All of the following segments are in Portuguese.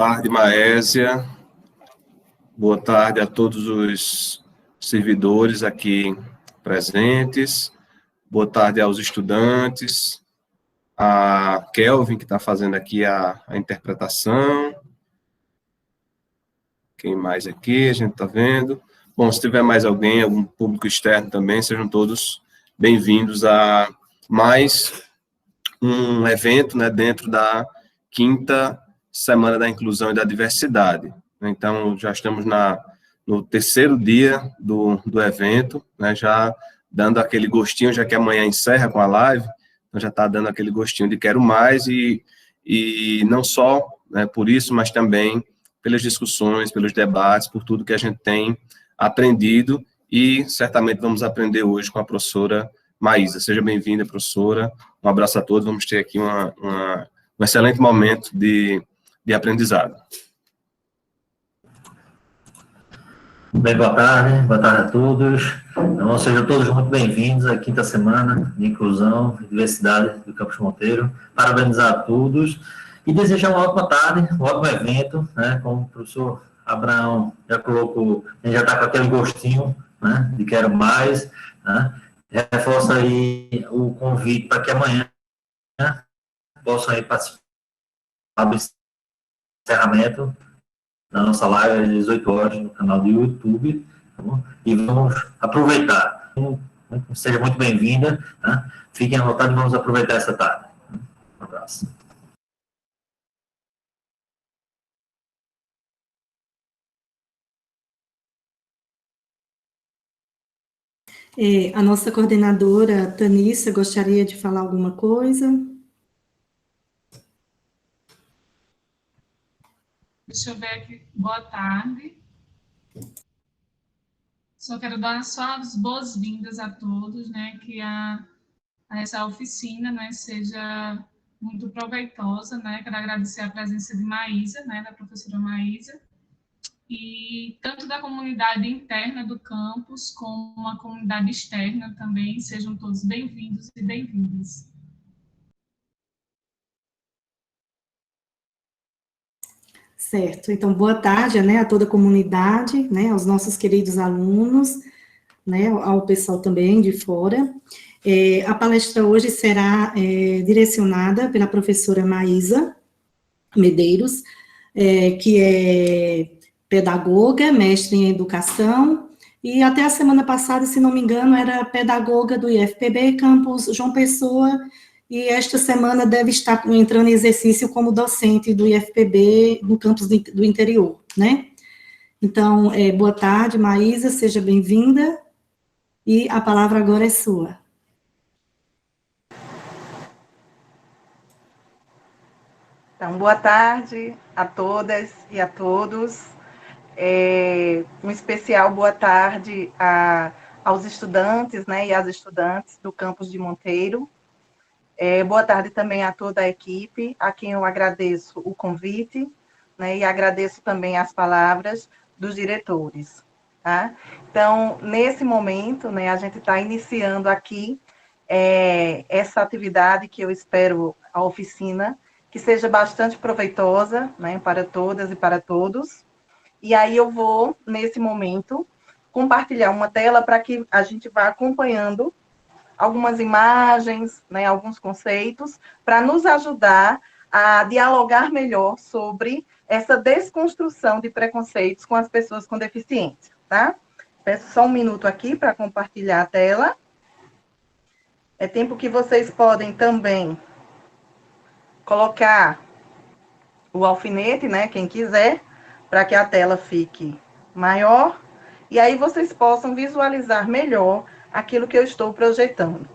Tarde, Maésia. Boa tarde a todos os servidores aqui presentes. Boa tarde aos estudantes. A Kelvin, que está fazendo aqui a interpretação. Quem mais aqui? A gente está vendo. Bom, se tiver mais alguém, algum público externo também, sejam todos bem-vindos a mais um evento, né, dentro da 5ª Semana da Inclusão e da Diversidade. Então, já estamos no 3º dia do evento, né, já dando aquele gostinho, já que amanhã encerra com a live, então já está dando aquele gostinho de quero mais, e não só, né, por isso, mas também pelas discussões, pelos debates, por tudo que a gente tem aprendido, e certamente vamos aprender hoje com a professora Maísa. Seja bem-vinda, professora. Um abraço a todos. Vamos ter aqui um excelente momento de aprendizado. Bem, boa tarde a todos. Então, sejam todos muito bem-vindos à 5ª Semana de Inclusão e Diversidade do Campus Monteiro. Parabenizar a todos e desejar uma ótima tarde, um ótimo evento, né? Como o professor Abraão já colocou, a gente já está com aquele gostinho, né, de quero mais, né? Reforça aí o convite para que amanhã possam aí participar do encerramento da nossa live às 18 horas no canal do YouTube, tá bom? E vamos aproveitar. Seja muito bem-vinda, né? Fiquem à vontade e vamos aproveitar essa tarde. Um abraço. A nossa coordenadora, Tanissa, gostaria de falar alguma coisa? Deixa eu ver aqui. Boa tarde. Só quero dar só as boas-vindas a todos, né? Que essa oficina, né, seja muito proveitosa, né? Quero agradecer a presença de Maísa, né, da professora Maísa, e tanto da comunidade interna do campus, como a comunidade externa também, sejam todos bem-vindos e bem-vindas. Certo, então, boa tarde, né, a toda a comunidade, né, aos nossos queridos alunos, né, ao pessoal também de fora. A palestra hoje será direcionada pela professora Maísa Medeiros, que é pedagoga, mestre em educação, e até a semana passada, se não me engano, era pedagoga do IFPB, campus João Pessoa, e esta semana deve estar entrando em exercício como docente do IFPB no campus do interior, né? Então, boa tarde, Maísa, seja bem-vinda, e a palavra agora é sua. Então, boa tarde a todas e a todos. Um especial boa tarde aos estudantes, né, e às estudantes do campus de Monteiro. Boa tarde também a toda a equipe, a quem eu agradeço o convite, né, e agradeço também as palavras dos diretores. Tá? Então, nesse momento, né, a gente está iniciando aqui essa atividade que eu espero, a oficina, que seja bastante proveitosa, né, para todas e para todos. E aí eu vou, nesse momento, compartilhar uma tela para que a gente vá acompanhando algumas imagens, né, alguns conceitos, para nos ajudar a dialogar melhor sobre essa desconstrução de preconceitos com as pessoas com deficiência, tá? Peço só um minuto aqui para compartilhar a tela. É tempo que vocês podem também colocar o alfinete, né, quem quiser, para que a tela fique maior, e aí vocês possam visualizar melhor aquilo que eu estou projetando.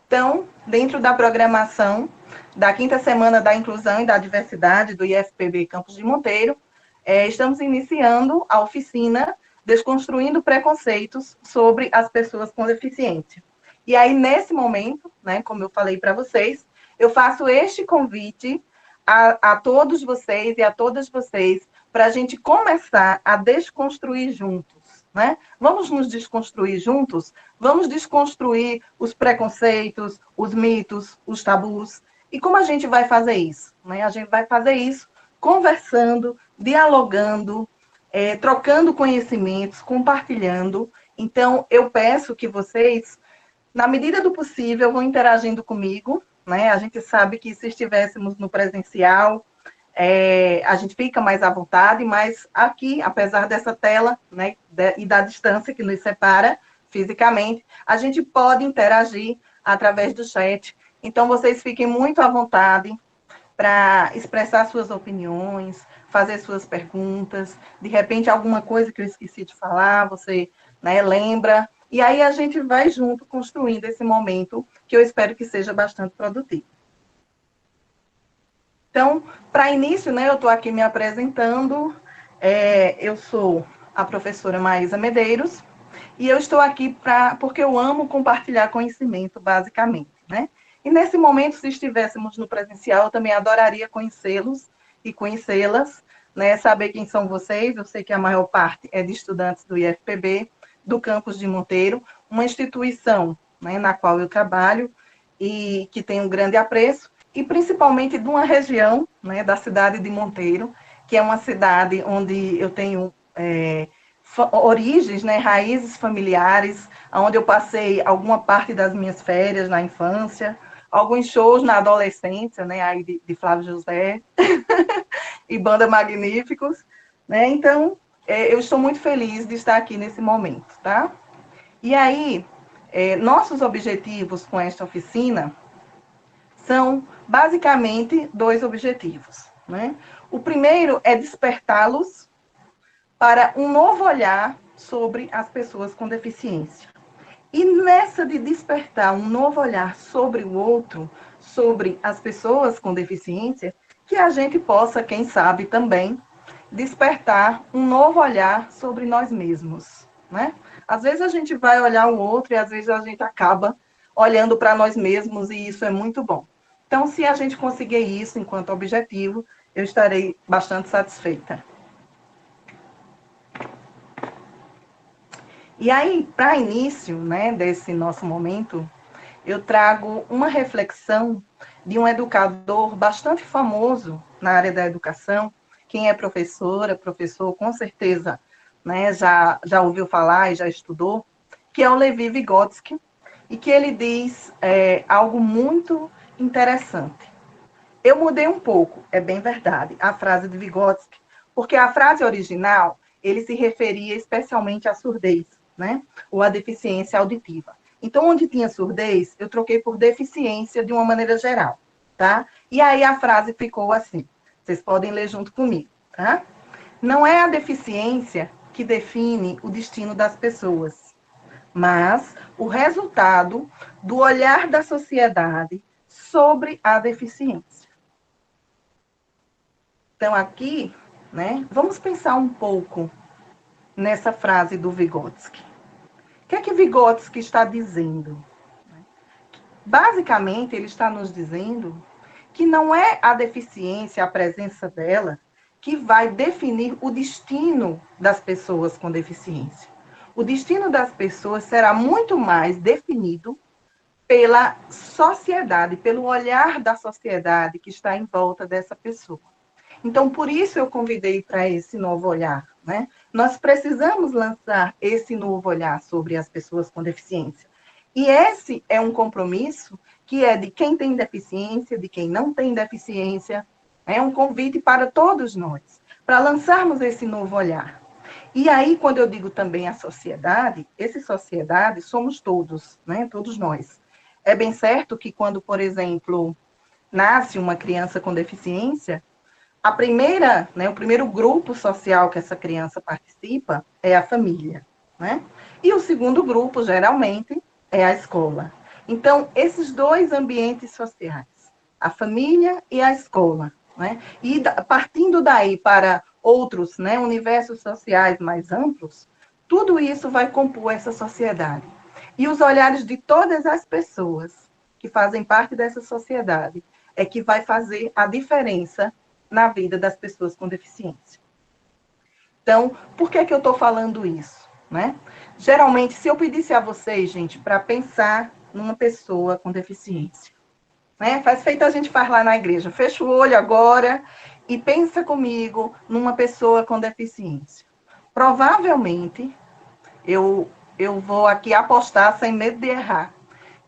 Então, dentro da programação da 5ª Semana da Inclusão e da Diversidade do IFPB Campus de Monteiro, estamos iniciando a oficina Desconstruindo Preconceitos sobre as Pessoas com Deficiência. E aí, nesse momento, né, como eu falei para vocês, eu faço este convite a todos vocês e a todas vocês para a gente começar a desconstruir juntos, né? Vamos nos desconstruir juntos? Vamos desconstruir os preconceitos, os mitos, os tabus. E como a gente vai fazer isso? Né? A gente vai fazer isso conversando, dialogando, trocando conhecimentos, compartilhando. Então, eu peço que vocês, na medida do possível, vão interagindo comigo, né? A gente sabe que se estivéssemos no presencial, a gente fica mais à vontade, mas aqui, apesar dessa tela, né, e da distância que nos separa fisicamente, a gente pode interagir através do chat. Então, vocês fiquem muito à vontade para expressar suas opiniões, fazer suas perguntas, de repente alguma coisa que eu esqueci de falar, você, né, lembra, e aí a gente vai junto construindo esse momento que eu espero que seja bastante produtivo. Então, para início, né, eu estou aqui me apresentando, eu sou a professora Maísa Medeiros, e eu estou aqui porque eu amo compartilhar conhecimento, basicamente, né? E nesse momento, se estivéssemos no presencial, eu também adoraria conhecê-los e conhecê-las, né? Saber quem são vocês. Eu sei que a maior parte é de estudantes do IFPB, do campus de Monteiro, uma instituição, né, na qual eu trabalho e que tem um grande apreço, e principalmente de uma região, né, da cidade de Monteiro, que é uma cidade onde eu tenho origens, né, raízes familiares, onde eu passei alguma parte das minhas férias na infância, alguns shows na adolescência, né, aí de Flávio José e Banda Magníficos, né? Então, eu estou muito feliz de estar aqui nesse momento, tá? E aí, nossos objetivos com esta oficina são basicamente 2 objetivos, né? O primeiro é despertá-los para um novo olhar sobre as pessoas com deficiência. E nessa de despertar um novo olhar sobre o outro, sobre as pessoas com deficiência, que a gente possa, quem sabe, também despertar um novo olhar sobre nós mesmos, né? Às vezes a gente vai olhar o outro e às vezes a gente acaba olhando para nós mesmos e isso é muito bom. Então, se a gente conseguir isso enquanto objetivo, eu estarei bastante satisfeita. E aí, para início, né, desse nosso momento, eu trago uma reflexão de um educador bastante famoso na área da educação. Quem é professora, professor, com certeza, né, já ouviu falar e já estudou, que é o Levi Vygotsky, e que ele diz algo muito interessante. Eu mudei um pouco, é bem verdade, a frase de Vygotsky, porque a frase original, ele se referia especialmente à surdez, né, ou à deficiência auditiva. Então, onde tinha surdez, eu troquei por deficiência de uma maneira geral, tá? E aí a frase ficou assim. Vocês podem ler junto comigo, tá? Não é a deficiência que define o destino das pessoas, mas o resultado do olhar da sociedade sobre a deficiência. Então, aqui, né, vamos pensar um pouco nessa frase do Vygotsky. O que é que Vygotsky está dizendo? Basicamente, ele está nos dizendo que não é a deficiência, a presença dela, que vai definir o destino das pessoas com deficiência. O destino das pessoas será muito mais definido pela sociedade, pelo olhar da sociedade que está em volta dessa pessoa. Então, por isso eu convidei para esse novo olhar, né? Nós precisamos lançar esse novo olhar sobre as pessoas com deficiência. E esse é um compromisso que é de quem tem deficiência, de quem não tem deficiência. É um convite para todos nós, para lançarmos esse novo olhar. E aí, quando eu digo também a sociedade, essa sociedade somos todos, né? Todos nós. É bem certo que quando, por exemplo, nasce uma criança com deficiência, o primeiro grupo social que essa criança participa é a família, né? E o segundo grupo, geralmente, é a escola. Então, esses 2 ambientes sociais, a família e a escola, né? E partindo daí para outros, né, universos sociais mais amplos, tudo isso vai compor essa sociedade. E os olhares de todas as pessoas que fazem parte dessa sociedade é que vai fazer a diferença na vida das pessoas com deficiência. Então, por que eu estou falando isso, né? Geralmente, se eu pedisse a vocês, gente, para pensar numa pessoa com deficiência, né? Faz feito a gente faz lá na igreja. Fecha o olho agora e pensa comigo numa pessoa com deficiência. Provavelmente, eu vou aqui apostar sem medo de errar,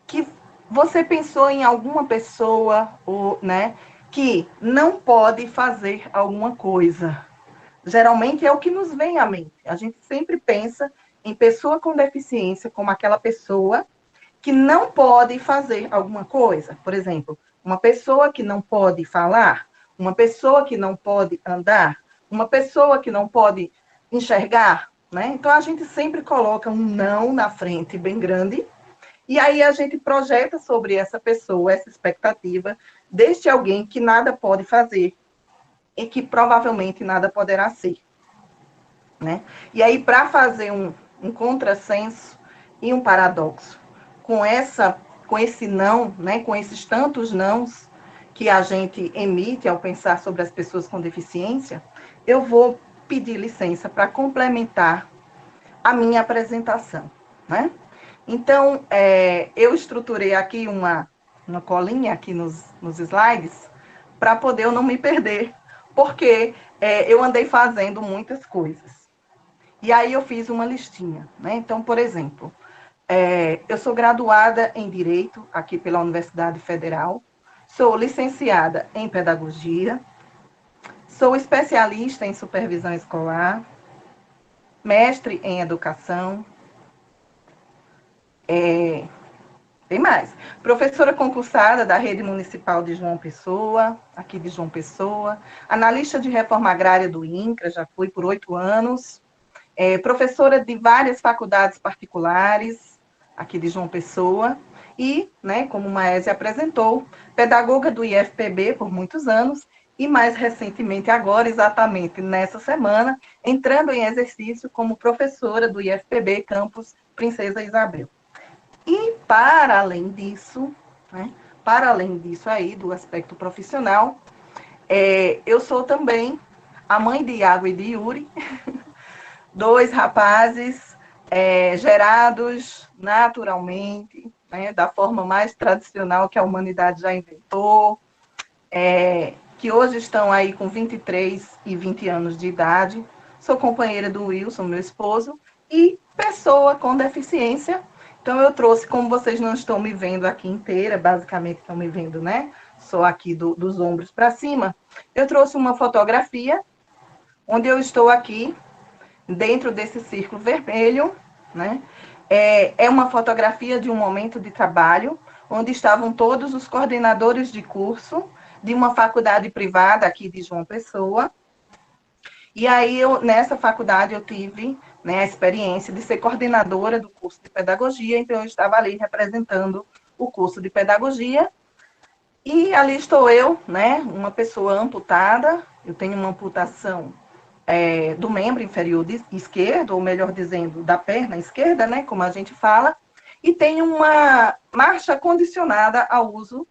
que você pensou em alguma pessoa, né, que não pode fazer alguma coisa. Geralmente é o que nos vem à mente. A gente sempre pensa em pessoa com deficiência como aquela pessoa que não pode fazer alguma coisa. Por exemplo, uma pessoa que não pode falar, uma pessoa que não pode andar, uma pessoa que não pode enxergar, né? Então a gente sempre coloca um não na frente bem grande, e aí a gente projeta sobre essa pessoa essa expectativa deste alguém que nada pode fazer e que provavelmente nada poderá ser, né? E aí, para fazer um contrassenso e um paradoxo com esse não, né, com esses tantos nãos que a gente emite ao pensar sobre as pessoas com deficiência, eu vou pedir licença para complementar a minha apresentação, né? Então, eu estruturei aqui uma colinha aqui nos slides para poder eu não me perder, porque eu andei fazendo muitas coisas. E aí eu fiz uma listinha, né? Então, por exemplo, eu sou graduada em Direito aqui pela Universidade Federal, sou licenciada em Pedagogia, sou especialista em Supervisão Escolar, mestre em Educação, tem mais. Professora concursada da Rede Municipal de João Pessoa, aqui de João Pessoa, analista de reforma agrária do INCRA, já fui por 8 anos, professora de várias faculdades particulares, aqui de João Pessoa, e, né, como o Maese apresentou, pedagoga do IFPB por muitos anos, e mais recentemente, agora, exatamente nessa semana, entrando em exercício como professora do IFPB Campus Princesa Isabel. E, para além disso, né, para além disso aí, do aspecto profissional, eu sou também a mãe de Iago e de Yuri, 2 rapazes gerados naturalmente, né, da forma mais tradicional que a humanidade já inventou, que hoje estão aí com 23 e 20 anos de idade. Sou companheira do Wilson, meu esposo, e pessoa com deficiência. Então, eu trouxe, como vocês não estão me vendo aqui inteira, basicamente estão me vendo, né? Só aqui dos ombros para cima. Eu trouxe uma fotografia, onde eu estou aqui, dentro desse círculo vermelho, né? É uma fotografia de um momento de trabalho, onde estavam todos os coordenadores de curso de uma faculdade privada aqui de João Pessoa. E aí, nessa faculdade, eu tive, né, a experiência de ser coordenadora do curso de pedagogia, então eu estava ali representando o curso de pedagogia, e ali estou eu, né, uma pessoa amputada, eu tenho uma amputação do membro inferior esquerdo, ou melhor dizendo, da perna esquerda, né, como a gente fala, e tenho uma marcha condicionada ao uso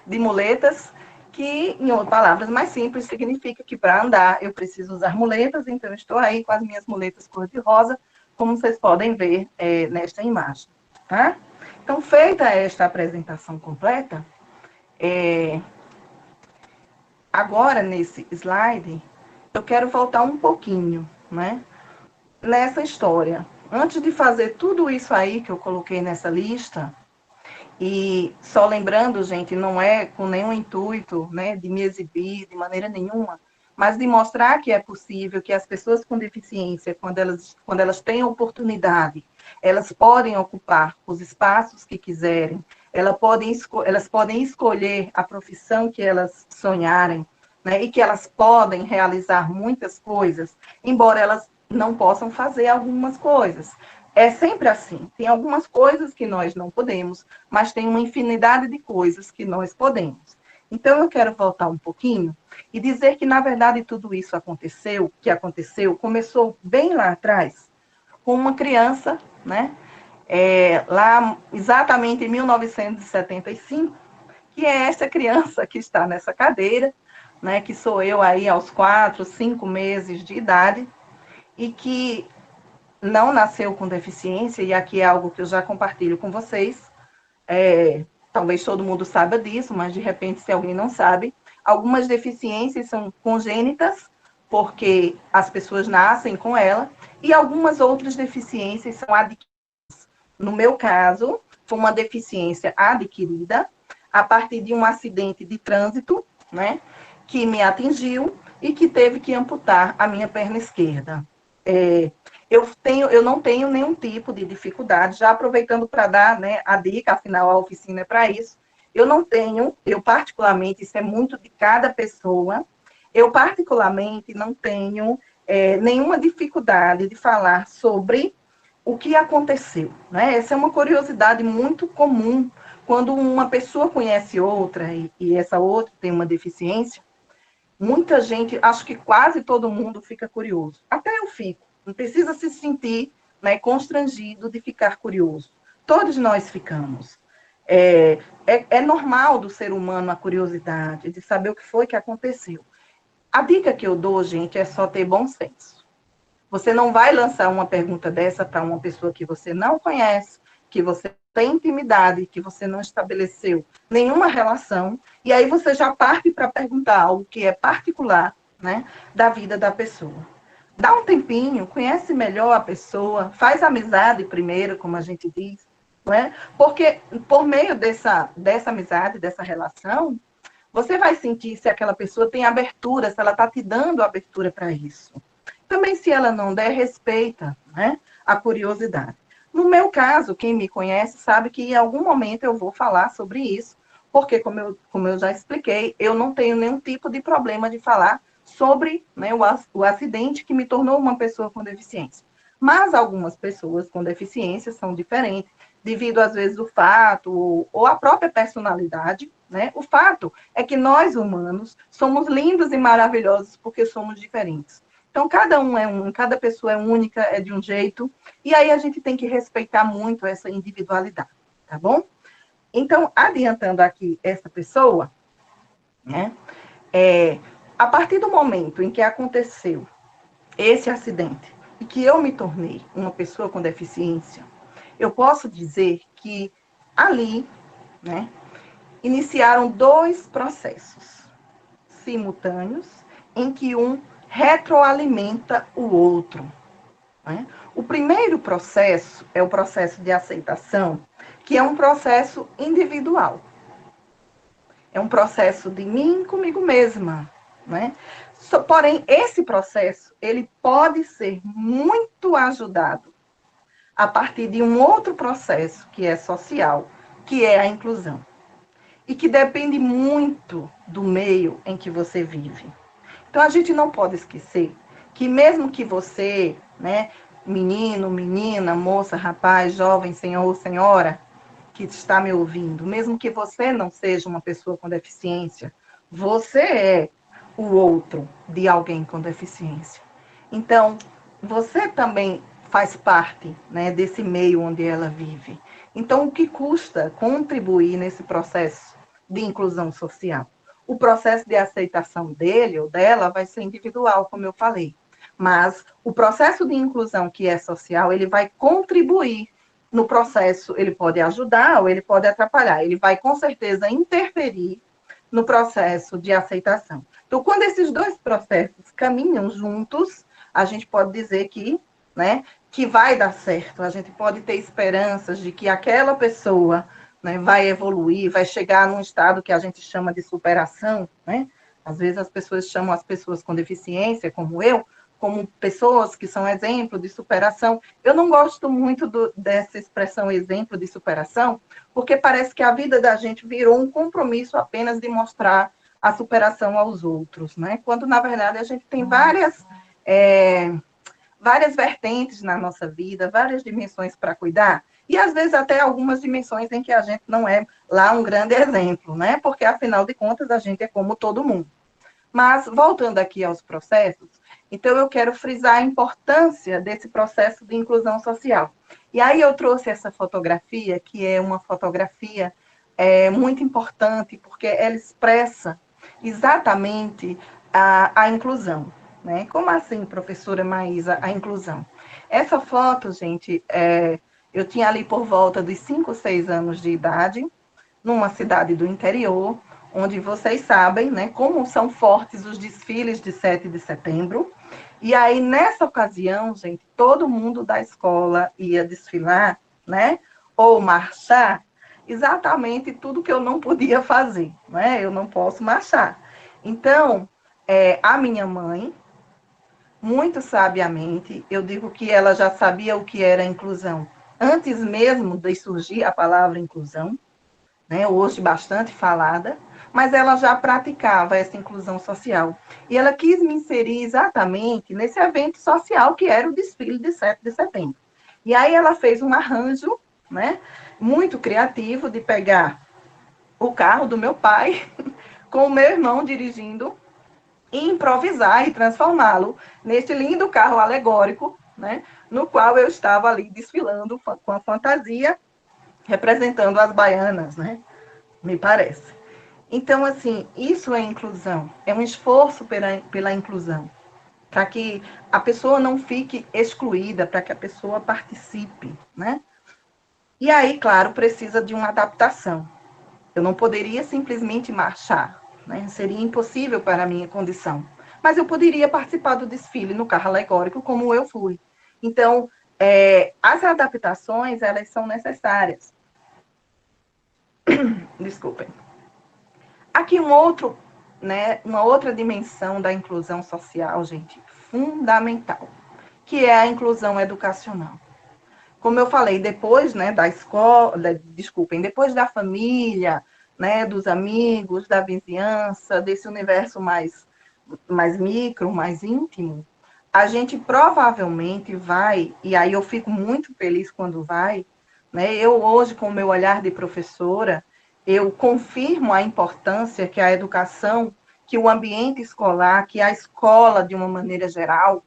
de muletas, que, em palavras mais simples, significa que para andar eu preciso usar muletas, então eu estou aí com as minhas muletas cor-de-rosa, como vocês podem ver nesta imagem. Tá? Então, feita esta apresentação completa, agora, nesse slide, eu quero voltar um pouquinho, né, nessa história. Antes de fazer tudo isso aí que eu coloquei nessa lista, e só lembrando, gente, não é com nenhum intuito, né, de me exibir de maneira nenhuma, mas de mostrar que é possível que as pessoas com deficiência, quando elas têm oportunidade, elas podem ocupar os espaços que quiserem, elas podem escolher a profissão que elas sonharem, né, e que elas podem realizar muitas coisas, embora elas não possam fazer algumas coisas. É sempre assim. Tem algumas coisas que nós não podemos, mas tem uma infinidade de coisas que nós podemos. Então, eu quero voltar um pouquinho e dizer que, na verdade, tudo isso começou bem lá atrás, com uma criança, né? Lá exatamente em 1975, que é essa criança que está nessa cadeira, né? Que sou eu aí aos 4, 5 meses de idade, e que não nasceu com deficiência, e aqui é algo que eu já compartilho com vocês, talvez todo mundo saiba disso, mas de repente, se alguém não sabe, Algumas deficiências são congênitas, porque as pessoas nascem com ela, e algumas outras deficiências são adquiridas. No meu caso, foi uma deficiência adquirida a partir de um acidente de trânsito, né, que me atingiu e que teve que amputar a minha perna esquerda. Eu não tenho nenhum tipo de dificuldade, já aproveitando para dar, né, a dica, afinal a oficina é para isso. Eu particularmente, isso é muito de cada pessoa, eu particularmente não tenho nenhuma dificuldade de falar sobre o que aconteceu, né? Essa é uma curiosidade muito comum quando uma pessoa conhece outra e essa outra tem uma deficiência. Muita gente, acho que quase todo mundo fica curioso. Até eu fico. Não precisa se sentir, né, constrangido de ficar curioso. Todos nós ficamos. É normal do ser humano a curiosidade de saber o que foi que aconteceu. A dica que eu dou, gente, é só ter bom senso. Você não vai lançar uma pergunta dessa para uma pessoa que você não conhece, que você tem intimidade, que você não estabeleceu nenhuma relação, e aí você já parte para perguntar algo que é particular, né, da vida da pessoa. Dá um tempinho, conhece melhor a pessoa, faz amizade primeiro, como a gente diz, né? Porque por meio dessa amizade, dessa relação, você vai sentir se aquela pessoa tem abertura, se ela está te dando abertura para isso. Também, se ela não der, respeita, né, a curiosidade. No meu caso, quem me conhece sabe que em algum momento eu vou falar sobre isso, porque, como eu já expliquei, eu não tenho nenhum tipo de problema de falar sobre, né, o acidente que me tornou uma pessoa com deficiência. Mas algumas pessoas com deficiência são diferentes, devido, às vezes, ao fato ou à própria personalidade, né? O fato é que nós, humanos, somos lindos e maravilhosos porque somos diferentes. Então, cada pessoa é única, é de um jeito, e aí a gente tem que respeitar muito essa individualidade, tá bom? Então, adiantando aqui essa pessoa, né, a partir do momento em que aconteceu esse acidente e que eu me tornei uma pessoa com deficiência, eu posso dizer que ali, né, iniciaram 2 processos simultâneos em que um retroalimenta o outro, né? O primeiro processo é o processo de aceitação, que é um processo individual. É um processo de mim comigo mesma, né? Porém, esse processo, ele pode ser muito ajudado a partir de um outro processo, que é social, que é a inclusão. E que depende muito do meio em que você vive. Então, a gente não pode esquecer que mesmo que você, né, menino, menina, moça, rapaz, jovem, senhor ou senhora, que está me ouvindo, mesmo que você não seja uma pessoa com deficiência, você é o outro de alguém com deficiência. Então, você também faz parte, né, desse meio onde ela vive. Então, o que custa contribuir nesse processo de inclusão social? O processo de aceitação dele ou dela vai ser individual, como eu falei. Mas o processo de inclusão que é social, ele vai contribuir no processo, ele pode ajudar ou ele pode atrapalhar. Ele vai, com certeza, interferir no processo de aceitação. Então, quando esses 2 processos caminham juntos, a gente pode dizer que, né, que vai dar certo. A gente pode ter esperanças de que aquela pessoa, né, vai evoluir, vai chegar num estado que a gente chama de superação, né? Às vezes as pessoas chamam as pessoas com deficiência, como eu, como pessoas que são exemplo de superação. Eu não gosto muito dessa expressão exemplo de superação, porque parece que a vida da gente virou um compromisso apenas de mostrar a superação aos outros, né? Quando, na verdade, a gente tem várias vertentes na nossa vida, várias dimensões para cuidar, e às vezes até algumas dimensões em que a gente não é lá um grande exemplo, né? Porque, afinal de contas, a gente é como todo mundo. Mas, voltando aqui aos processos, então eu quero frisar a importância desse processo de inclusão social. E aí eu trouxe essa fotografia, que é uma fotografia muito importante, porque ela expressa exatamente a inclusão, né? Como assim, professora Maísa, a inclusão? Essa foto, gente, eu tinha ali por volta dos 5, 6 anos de idade, numa cidade do interior, onde vocês sabem, né, como são fortes os desfiles de 7 de setembro. E aí, nessa ocasião, gente, todo mundo da escola ia desfilar, né, ou marchar, exatamente tudo que eu não podia fazer, né? Eu não posso marchar. Então, a minha mãe, muito sabiamente, eu digo que ela já sabia o que era inclusão, antes mesmo de surgir a palavra inclusão, né? Hoje bastante falada, mas ela já praticava essa inclusão social. E ela quis me inserir exatamente nesse evento social que era o desfile de 7 de setembro. E aí ela fez um arranjo, né, muito criativo de pegar o carro do meu pai com o meu irmão dirigindo e improvisar e transformá-lo neste lindo carro alegórico, né, no qual eu estava ali desfilando com a fantasia, representando as baianas, né, me parece. Então, assim, isso é inclusão, é um esforço pela inclusão, para que a pessoa não fique excluída, para que a pessoa participe, né? E aí, claro, precisa de uma adaptação. Eu não poderia simplesmente marchar, né? Seria impossível para a minha condição. Mas eu poderia participar do desfile no carro alegórico, como eu fui. Então, as adaptações, elas são necessárias. Desculpem. Aqui uma outra dimensão da inclusão social, gente, fundamental, que é a inclusão educacional. Como eu falei, depois, né, da escola, depois da família, né, dos amigos, da vizinhança, desse universo mais micro, mais íntimo, a gente provavelmente vai, e aí eu fico muito feliz quando vai, né, eu hoje, com o meu olhar de professora, eu confirmo a importância que a educação, que o ambiente escolar, que a escola, de uma maneira geral,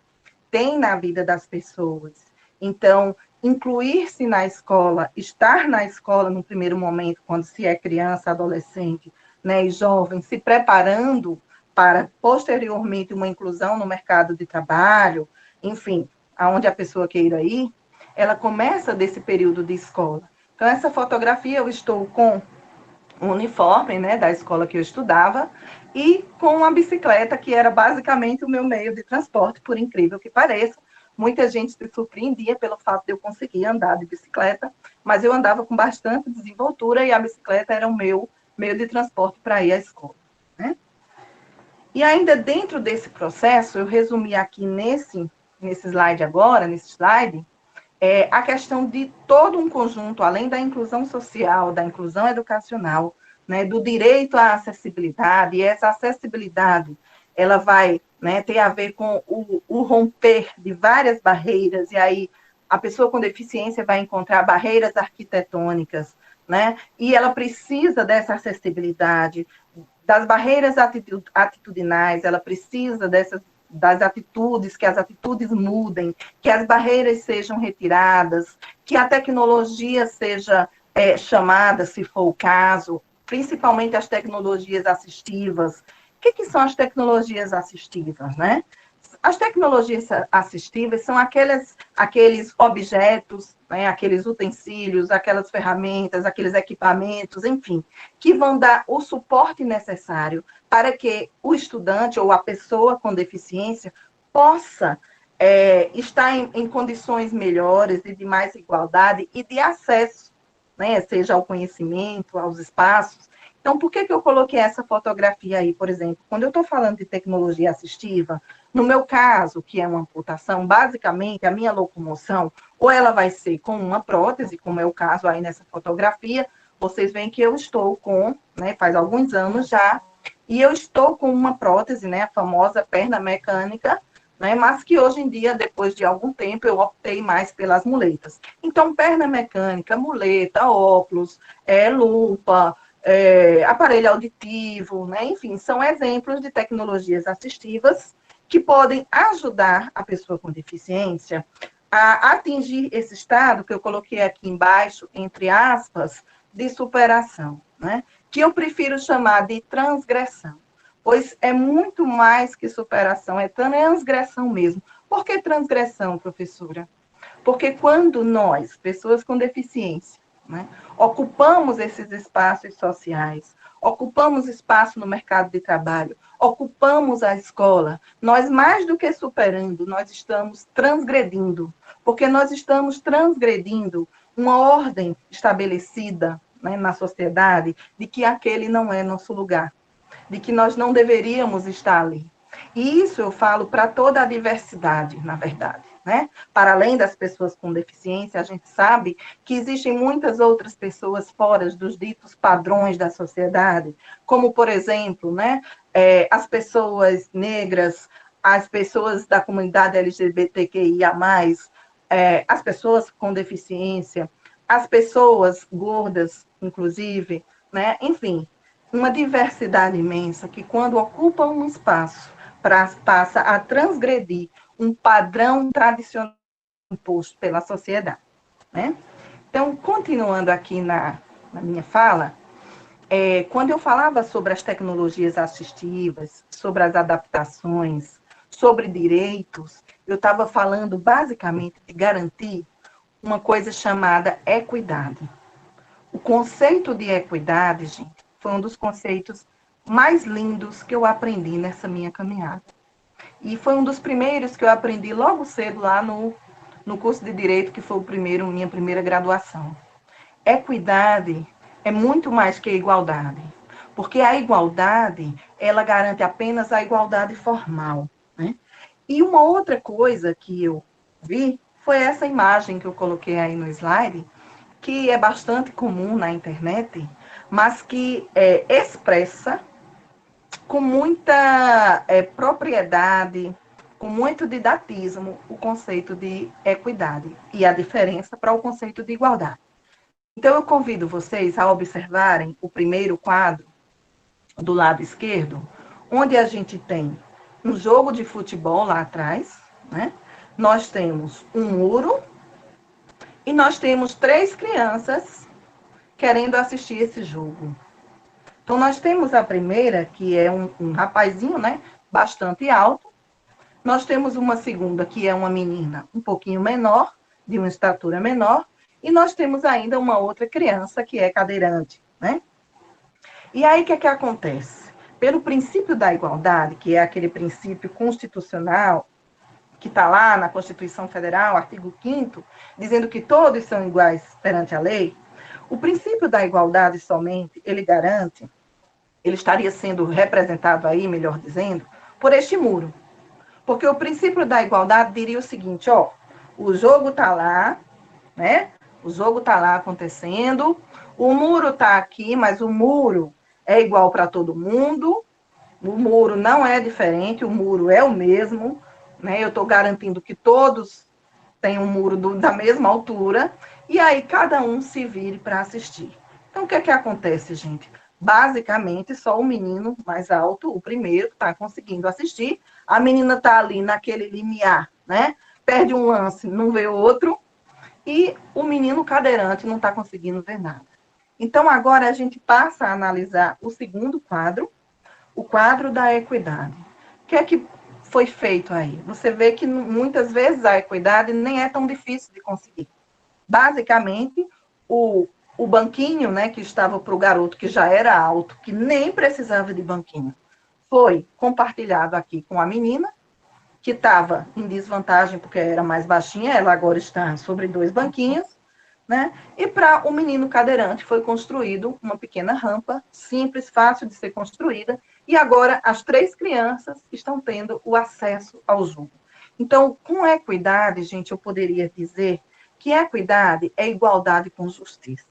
tem na vida das pessoas. Então, incluir-se na escola, estar na escola no primeiro momento, quando se é criança, adolescente, né, e jovem, se preparando para, posteriormente, uma inclusão no mercado de trabalho, enfim, aonde a pessoa queira ir, ela começa desse período de escola. Então, essa fotografia eu estou com o uniforme, né, da escola que eu estudava, e com uma bicicleta, que era basicamente o meu meio de transporte, por incrível que pareça. Muita gente se surpreendia pelo fato de eu conseguir andar de bicicleta, mas eu andava com bastante desenvoltura e a bicicleta era o meu meio de transporte para ir à escola, né? E ainda dentro desse processo, eu resumi aqui nesse slide agora, a questão de todo um conjunto, além da inclusão social, da inclusão educacional, né, do direito à acessibilidade, e essa acessibilidade, ela vai, né, ter a ver com o romper de várias barreiras, e aí a pessoa com deficiência vai encontrar barreiras arquitetônicas, né, e ela precisa dessa acessibilidade, das barreiras atitudinais, ela precisa das atitudes, que as atitudes mudem, que as barreiras sejam retiradas, que a tecnologia seja chamada, se for o caso, principalmente as tecnologias assistivas. O que são as tecnologias assistivas, né? As tecnologias assistivas são aqueles objetos, né, aqueles utensílios, aquelas ferramentas, aqueles equipamentos, enfim, que vão dar o suporte necessário para que o estudante ou a pessoa com deficiência possa estar em condições melhores e de mais igualdade e de acesso, né, seja ao conhecimento, aos espaços. Então, por que eu coloquei essa fotografia aí, por exemplo? Quando eu estou falando de tecnologia assistiva, no meu caso, que é uma amputação, basicamente, a minha locomoção, ou ela vai ser com uma prótese, como é o caso aí nessa fotografia, vocês veem que eu estou com, né, faz alguns anos já, e eu estou com uma prótese, né, a famosa perna mecânica, né, mas que hoje em dia, depois de algum tempo, eu optei mais pelas muletas. Então, perna mecânica, muleta, óculos, lupa, aparelho auditivo, né? Enfim, são exemplos de tecnologias assistivas que podem ajudar a pessoa com deficiência a atingir esse estado que eu coloquei aqui embaixo, entre aspas, de superação, né? Que eu prefiro chamar de transgressão, pois é muito mais que superação, é transgressão mesmo. Por que transgressão, professora? Porque quando nós, pessoas com deficiência, né? Ocupamos esses espaços sociais, ocupamos espaço no mercado de trabalho, ocupamos a escola. Nós, mais do que superando, nós estamos transgredindo, porque nós estamos transgredindo uma ordem estabelecida, né, na sociedade, de que aquele não é nosso lugar, de que nós não deveríamos estar ali. E isso eu falo para toda a diversidade, na verdade, né? Para além das pessoas com deficiência, a gente sabe que existem muitas outras pessoas fora dos ditos padrões da sociedade, como, por exemplo, né, as pessoas negras, as pessoas da comunidade LGBTQIA+, as pessoas com deficiência, as pessoas gordas, inclusive, né? Enfim, uma diversidade imensa que, quando ocupa um espaço, passa a transgredir um padrão tradicional imposto pela sociedade, né? Então, continuando aqui na minha fala, quando eu falava sobre as tecnologias assistivas, sobre as adaptações, sobre direitos, eu estava falando basicamente de garantir uma coisa chamada equidade. O conceito de equidade, gente, foi um dos conceitos mais lindos que eu aprendi nessa minha caminhada. E foi um dos primeiros que eu aprendi logo cedo lá no curso de Direito, que foi minha primeira graduação. Equidade é muito mais que igualdade, porque a igualdade, ela garante apenas a igualdade formal, né? E uma outra coisa que eu vi foi essa imagem que eu coloquei aí no slide, que é bastante comum na internet, mas que expressa com muita propriedade, com muito didatismo, o conceito de equidade e a diferença para o conceito de igualdade. Então, eu convido vocês a observarem o primeiro quadro do lado esquerdo, onde a gente tem um jogo de futebol lá atrás, né? Nós temos um muro e nós temos 3 crianças querendo assistir esse jogo. Então, nós temos a primeira, que é um rapazinho, né, bastante alto. Nós temos uma segunda, que é uma menina um pouquinho menor, de uma estatura menor. E nós temos ainda uma outra criança, que é cadeirante, né? E aí, o que acontece? Pelo princípio da igualdade, que é aquele princípio constitucional, que está lá na Constituição Federal, artigo 5º, dizendo que todos são iguais perante a lei, o princípio da igualdade somente, ele garante, ele estaria sendo representado aí, melhor dizendo, por este muro. Porque o princípio da igualdade diria o seguinte, ó, o jogo está lá, né? O jogo está lá acontecendo, o muro está aqui, mas o muro é igual para todo mundo, o muro não é diferente, o muro é o mesmo, né? Eu estou garantindo que todos têm um muro da mesma altura, e aí cada um se vire para assistir. Então, o que acontece, gente? Basicamente, só o menino mais alto, o primeiro, está conseguindo assistir. A menina está ali naquele limiar, né? Perde um lance, não vê outro. E o menino cadeirante não está conseguindo ver nada. Então, agora a gente passa a analisar o segundo quadro, o quadro da equidade. O que é que foi feito aí? Você vê que muitas vezes a equidade nem é tão difícil de conseguir. Basicamente, o banquinho, né, que estava para o garoto que já era alto, que nem precisava de banquinho, foi compartilhado aqui com a menina, que estava em desvantagem porque era mais baixinha, ela agora está sobre 2 banquinhos, né? E para o menino cadeirante foi construído uma pequena rampa, simples, fácil de ser construída, e agora as 3 crianças estão tendo o acesso ao jogo. Então, com equidade, gente, eu poderia dizer que equidade é igualdade com justiça.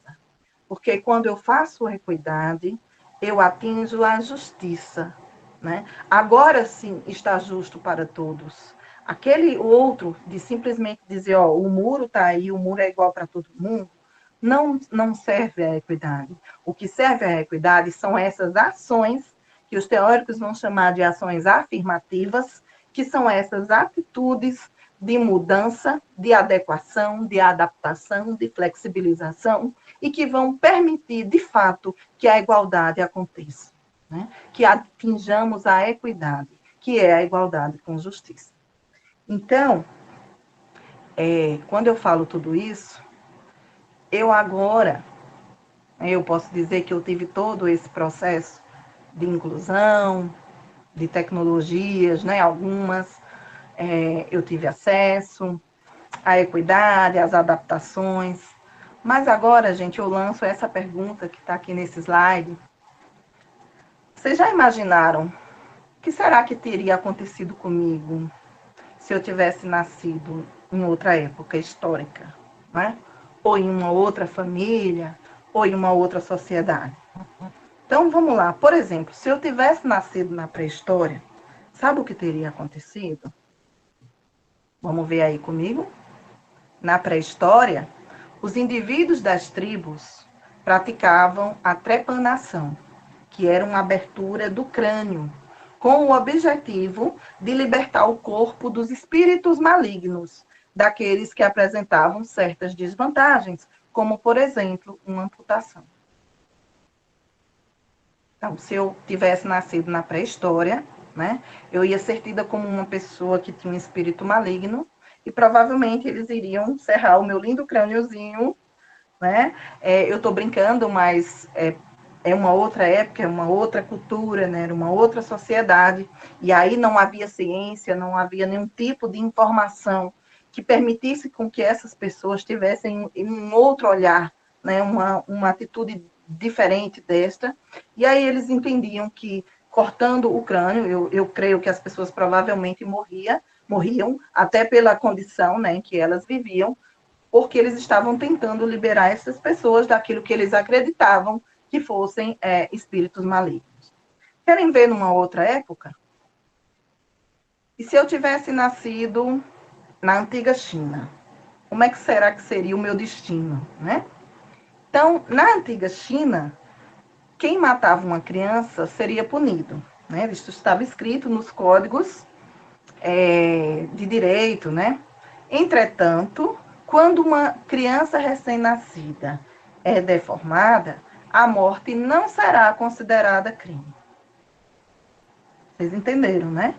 Porque quando eu faço equidade, eu atinjo a justiça, né? Agora sim está justo para todos. Aquele outro de simplesmente dizer, ó, o muro está aí, o muro é igual para todo mundo, não serve a equidade. O que serve à equidade são essas ações que os teóricos vão chamar de ações afirmativas, que são essas atitudes de mudança, de adequação, de adaptação, de flexibilização, e que vão permitir, de fato, que a igualdade aconteça, né? Que atinjamos a equidade, que é a igualdade com justiça. Então, quando eu falo tudo isso, eu agora, eu posso dizer que eu tive todo esse processo de inclusão, de tecnologias, né? Algumas eu tive acesso, a equidade, as adaptações. Mas agora, gente, eu lanço essa pergunta que está aqui nesse slide. Vocês já imaginaram o que será que teria acontecido comigo se eu tivesse nascido em outra época histórica, né? Ou em uma outra família, ou em uma outra sociedade? Então, vamos lá. Por exemplo, se eu tivesse nascido na pré-história, sabe o que teria acontecido? Vamos ver aí comigo? Na pré-história, os indivíduos das tribos praticavam a trepanação, que era uma abertura do crânio, com o objetivo de libertar o corpo dos espíritos malignos, daqueles que apresentavam certas desvantagens, como, por exemplo, uma amputação. Então, se eu tivesse nascido na pré-história, né, eu ia ser tida como uma pessoa que tinha um espírito maligno, e provavelmente eles iriam serrar o meu lindo crâniozinho, né? Eu estou brincando, mas é uma outra época, é uma outra cultura, né? Era uma outra sociedade, e aí não havia ciência, não havia nenhum tipo de informação que permitisse com que essas pessoas tivessem um outro olhar, né? Uma atitude diferente desta, e aí eles entendiam que cortando o crânio, eu creio que as pessoas provavelmente morriam, até pela condição, né, em que elas viviam, porque eles estavam tentando liberar essas pessoas daquilo que eles acreditavam que fossem espíritos malignos. Querem ver numa outra época? E se eu tivesse nascido na antiga China? Como é que será que seria o meu destino, né? Então, na antiga China, quem matava uma criança seria punido, né? Isso estava escrito nos códigos de direito, né? Entretanto, quando uma criança recém-nascida é deformada, a morte não será considerada crime. Vocês entenderam, né?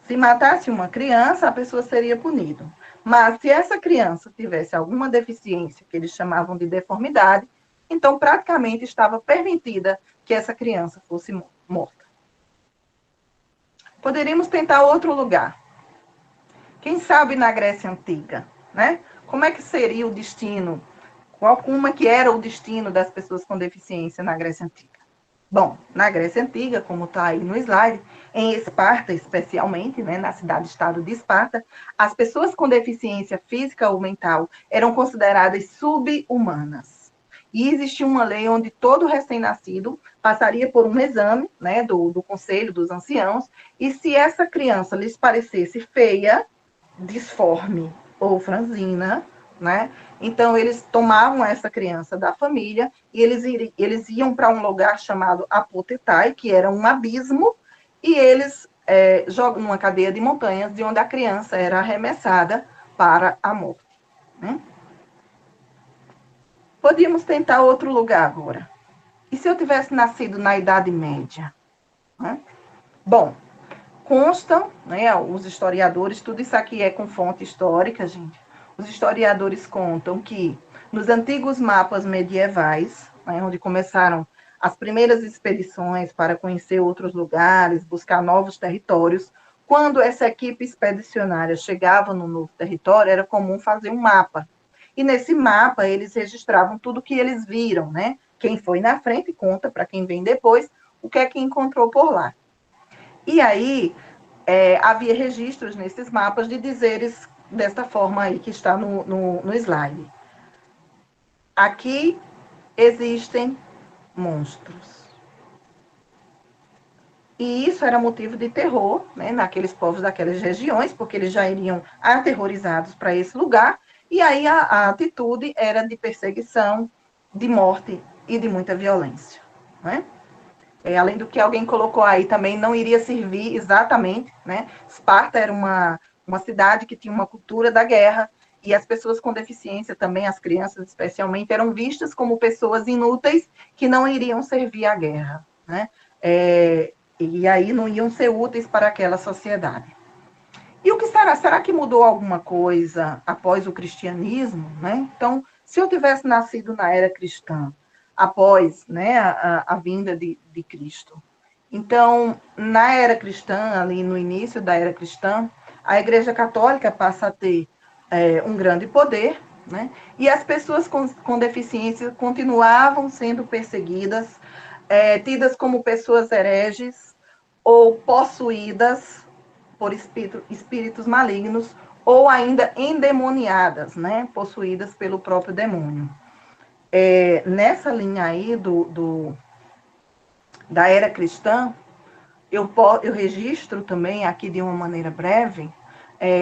Se matasse uma criança, a pessoa seria punida. Mas se essa criança tivesse alguma deficiência, que eles chamavam de deformidade, então praticamente estava permitida que essa criança fosse morta. Poderíamos tentar outro lugar. Quem sabe na Grécia Antiga, né? Como é que seria o destino? Como é que era o destino das pessoas com deficiência na Grécia Antiga? Bom, na Grécia Antiga, como está aí no slide, em Esparta especialmente, né, na cidade-estado de Esparta, as pessoas com deficiência física ou mental eram consideradas sub-humanas. E existia uma lei onde todo recém-nascido passaria por um exame, né, do Conselho dos Anciãos, e se essa criança lhes parecesse feia, disforme ou franzina, né? Então, eles tomavam essa criança da família e eles iam para um lugar chamado Apotetai, que era um abismo, e eles jogam numa cadeia de montanhas, de onde a criança era arremessada para a morte, né? Podíamos tentar outro lugar agora. E se eu tivesse nascido na Idade Média? Né? Bom, constam, né, os historiadores, tudo isso aqui é com fonte histórica, gente. Os historiadores contam que nos antigos mapas medievais, né, onde começaram as primeiras expedições para conhecer outros lugares, buscar novos territórios, quando essa equipe expedicionária chegava no novo território, era comum fazer um mapa. E nesse mapa eles registravam tudo que eles viram, né? Quem foi na frente conta para quem vem depois o que é que encontrou por lá. E aí, havia registros nesses mapas de dizeres desta forma aí que está no slide. Aqui existem monstros. E isso era motivo de terror, né, naqueles povos daquelas regiões, porque eles já iriam aterrorizados para esse lugar, e aí a atitude era de perseguição, de morte e de muita violência, né? Além do que alguém colocou aí, também não iria servir exatamente, né? Esparta era uma cidade que tinha uma cultura da guerra, e as pessoas com deficiência também, as crianças especialmente, eram vistas como pessoas inúteis que não iriam servir à guerra, né? E aí não iam ser úteis para aquela sociedade. E o que será? Será que mudou alguma coisa após o cristianismo, né? Então, Se eu tivesse nascido na era cristã, após, né, a vinda de Cristo. Então, na era cristã, ali no início da era cristã, a Igreja Católica passa a ter um grande poder, né? E as pessoas com deficiência continuavam sendo perseguidas, tidas como pessoas hereges ou possuídas por espíritos malignos ou ainda endemoniadas, né? Possuídas pelo próprio demônio. Nessa linha aí da era cristã, eu registro também aqui de uma maneira breve,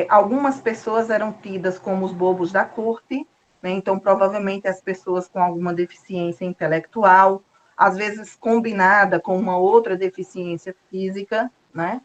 algumas pessoas eram tidas como os bobos da corte, né? Então provavelmente as pessoas com alguma deficiência intelectual, às vezes combinada com uma outra deficiência física, né?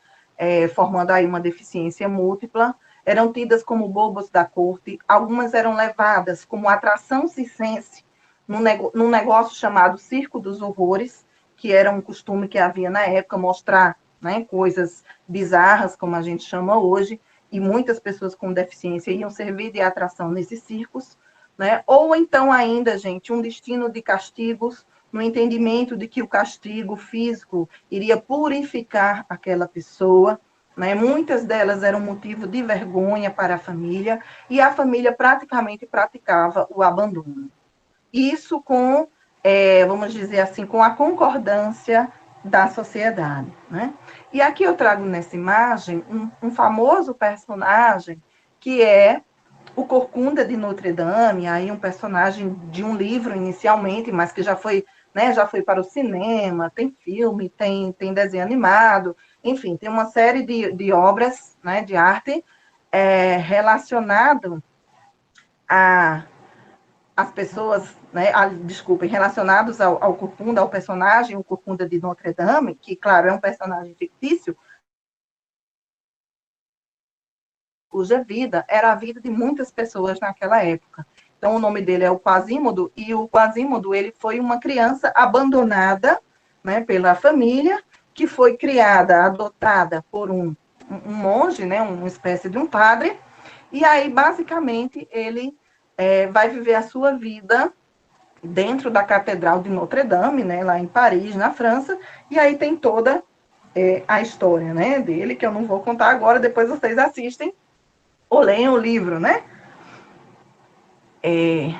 Formando aí uma deficiência múltipla, eram tidas como bobos da corte, algumas eram levadas como atração circense num negócio chamado Circo dos Horrores, que era um costume que havia na época, mostrar, né, coisas bizarras, como a gente chama hoje, e muitas pessoas com deficiência iam servir de atração nesses circos, né? Ou então ainda, gente, um destino de castigos, no entendimento de que o castigo físico iria purificar aquela pessoa, né? Muitas delas eram motivo de vergonha para a família, e a família praticamente praticava o abandono. Isso com, vamos dizer assim, com a concordância da sociedade, né? E aqui eu trago nessa imagem um famoso personagem que é o Corcunda de Notre Dame, aí um personagem de um livro inicialmente, mas que já foi, né, já foi para o cinema, tem filme, tem desenho animado, enfim, tem uma série de obras, né, de arte relacionado as pessoas, né, desculpem, relacionados ao Corcunda, ao personagem, o Corcunda de Notre Dame, que, claro, é um personagem fictício, cuja vida era a vida de muitas pessoas naquela época. Então, o nome dele é o Quasímodo, e o Quasímodo, ele foi uma criança abandonada, né, pela família, que foi criada, adotada por um monge, né, uma espécie de um padre, e aí, basicamente, ele vai viver a sua vida dentro da Catedral de Notre Dame, né, lá em Paris, na França, e aí tem toda a história, né, dele, que eu não vou contar agora, depois vocês assistem ou leiam o livro, né? E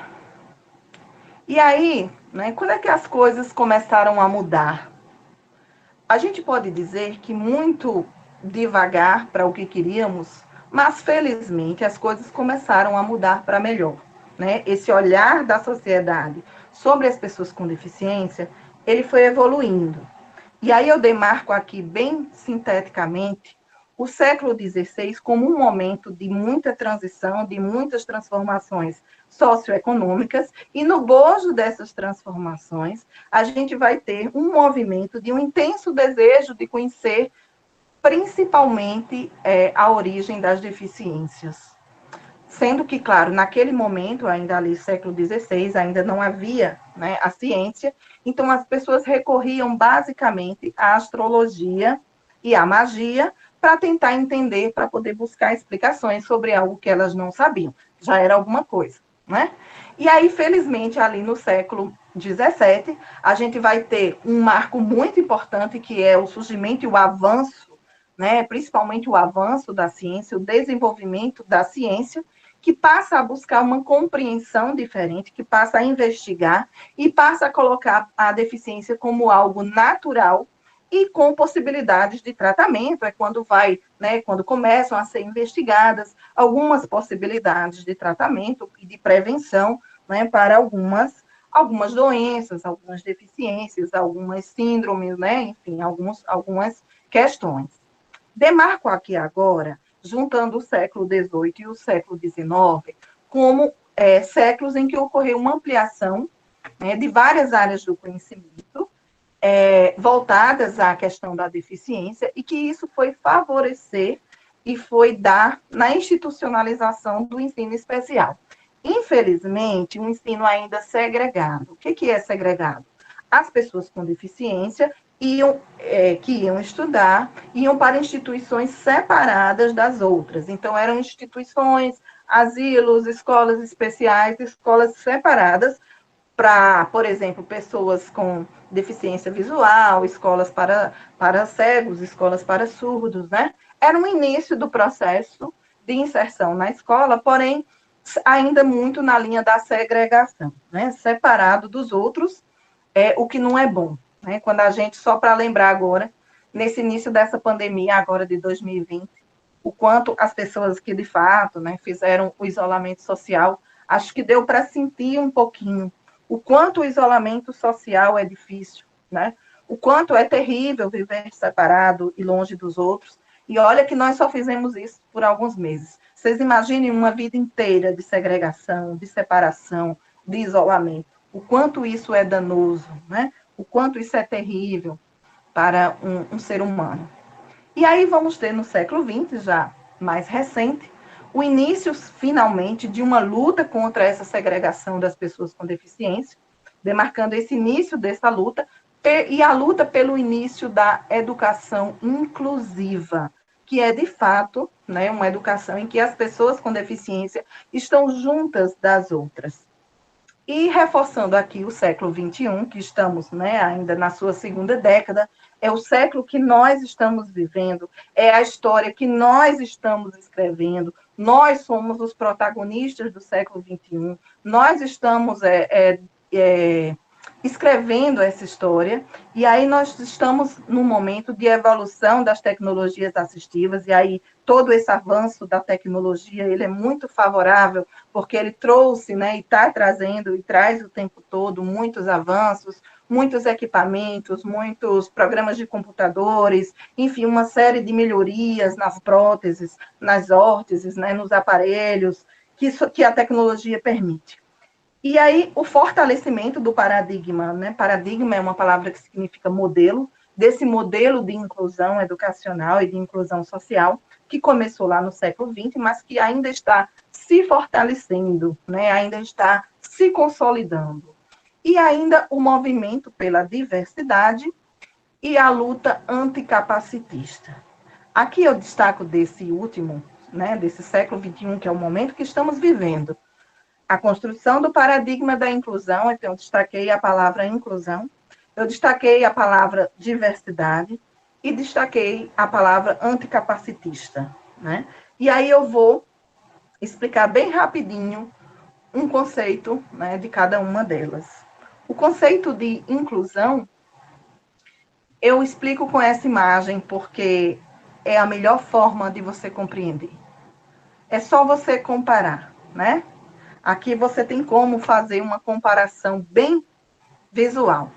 aí, né, quando é que as coisas começaram a mudar? A gente pode dizer que muito devagar para o que queríamos, mas felizmente as coisas começaram a mudar para melhor, né? Esse olhar da sociedade sobre as pessoas com deficiência, ele foi evoluindo. E aí eu demarco aqui bem sinteticamente o século XVI como um momento de muita transição, de muitas transformações socioeconômicas, e no bojo dessas transformações, a gente vai ter um movimento de um intenso desejo de conhecer, principalmente, a origem das deficiências. Sendo que, claro, naquele momento, ainda ali, século XVI, ainda não havia, né, a ciência, então as pessoas recorriam basicamente à astrologia e à magia para tentar entender, para poder buscar explicações sobre algo que elas não sabiam. Já era alguma coisa, né? E aí, felizmente, ali no século XVII, a gente vai ter um marco muito importante, que é o surgimento e o avanço, né, principalmente o avanço da ciência, o desenvolvimento da ciência, que passa a buscar uma compreensão diferente, que passa a investigar e passa a colocar a deficiência como algo natural e com possibilidades de tratamento. É quando vai, né, quando começam a ser investigadas algumas possibilidades de tratamento e de prevenção, né, para algumas doenças, algumas deficiências, algumas síndromes, né, enfim, algumas questões. Demarco aqui agora, juntando o século XVIII e o século XIX, como séculos em que ocorreu uma ampliação, né, de várias áreas do conhecimento, voltadas à questão da deficiência, e que isso foi favorecer e foi dar na institucionalização do ensino especial. Infelizmente, um ensino ainda segregado. O que é segregado? As pessoas com deficiência que iam estudar, iam para instituições separadas das outras. Então, eram instituições asilos, escolas especiais, escolas separadas para, por exemplo, pessoas com deficiência visual, escolas para cegos, escolas para surdos, né? Era um início do processo de inserção na escola, porém, ainda muito na linha da segregação, né? Separado dos outros, o que não é bom, né? Quando a gente, só para lembrar agora, nesse início dessa pandemia, agora de 2020, o quanto as pessoas que, de fato, né, fizeram o isolamento social, acho que deu para sentir um pouquinho o quanto o isolamento social é difícil, né? O quanto é terrível viver separado e longe dos outros. E olha que nós só fizemos isso por alguns meses. Vocês imaginem uma vida inteira de segregação, de separação, de isolamento. O quanto isso é danoso, né? O quanto isso é terrível para um ser humano. E aí vamos ter no século XX, já mais recente, o início, finalmente, de uma luta contra essa segregação das pessoas com deficiência, demarcando esse início dessa luta, e a luta pelo início da educação inclusiva, que é, de fato, né, uma educação em que as pessoas com deficiência estão juntas das outras. E reforçando aqui o século XXI, que estamos, né, ainda na sua segunda década, é o século que nós estamos vivendo, é a história que nós estamos escrevendo, nós somos os protagonistas do século XXI, nós estamos escrevendo essa história, e aí nós estamos num momento de evolução das tecnologias assistivas, e aí todo esse avanço da tecnologia, ele é muito favorável, porque ele trouxe, né, e está trazendo, e traz o tempo todo muitos avanços, muitos equipamentos, muitos programas de computadores, enfim, uma série de melhorias nas próteses, nas órteses, né, nos aparelhos, que a tecnologia permite. E aí, o fortalecimento do paradigma, né? Paradigma é uma palavra que significa modelo, desse modelo de inclusão educacional e de inclusão social, que começou lá no século XX, mas que ainda está se fortalecendo, né? Ainda está se consolidando. E ainda o movimento pela diversidade e a luta anticapacitista. Aqui eu destaco desse último, né? Desse século XXI, que é o momento que estamos vivendo, a construção do paradigma da inclusão, então eu destaquei a palavra inclusão, eu destaquei a palavra diversidade e destaquei a palavra anticapacitista, né? E aí eu vou explicar bem rapidinho um conceito, né, de cada uma delas. O conceito de inclusão, eu explico com essa imagem porque é a melhor forma de você compreender. É só você comparar, né? Aqui você tem como fazer uma comparação bem visual.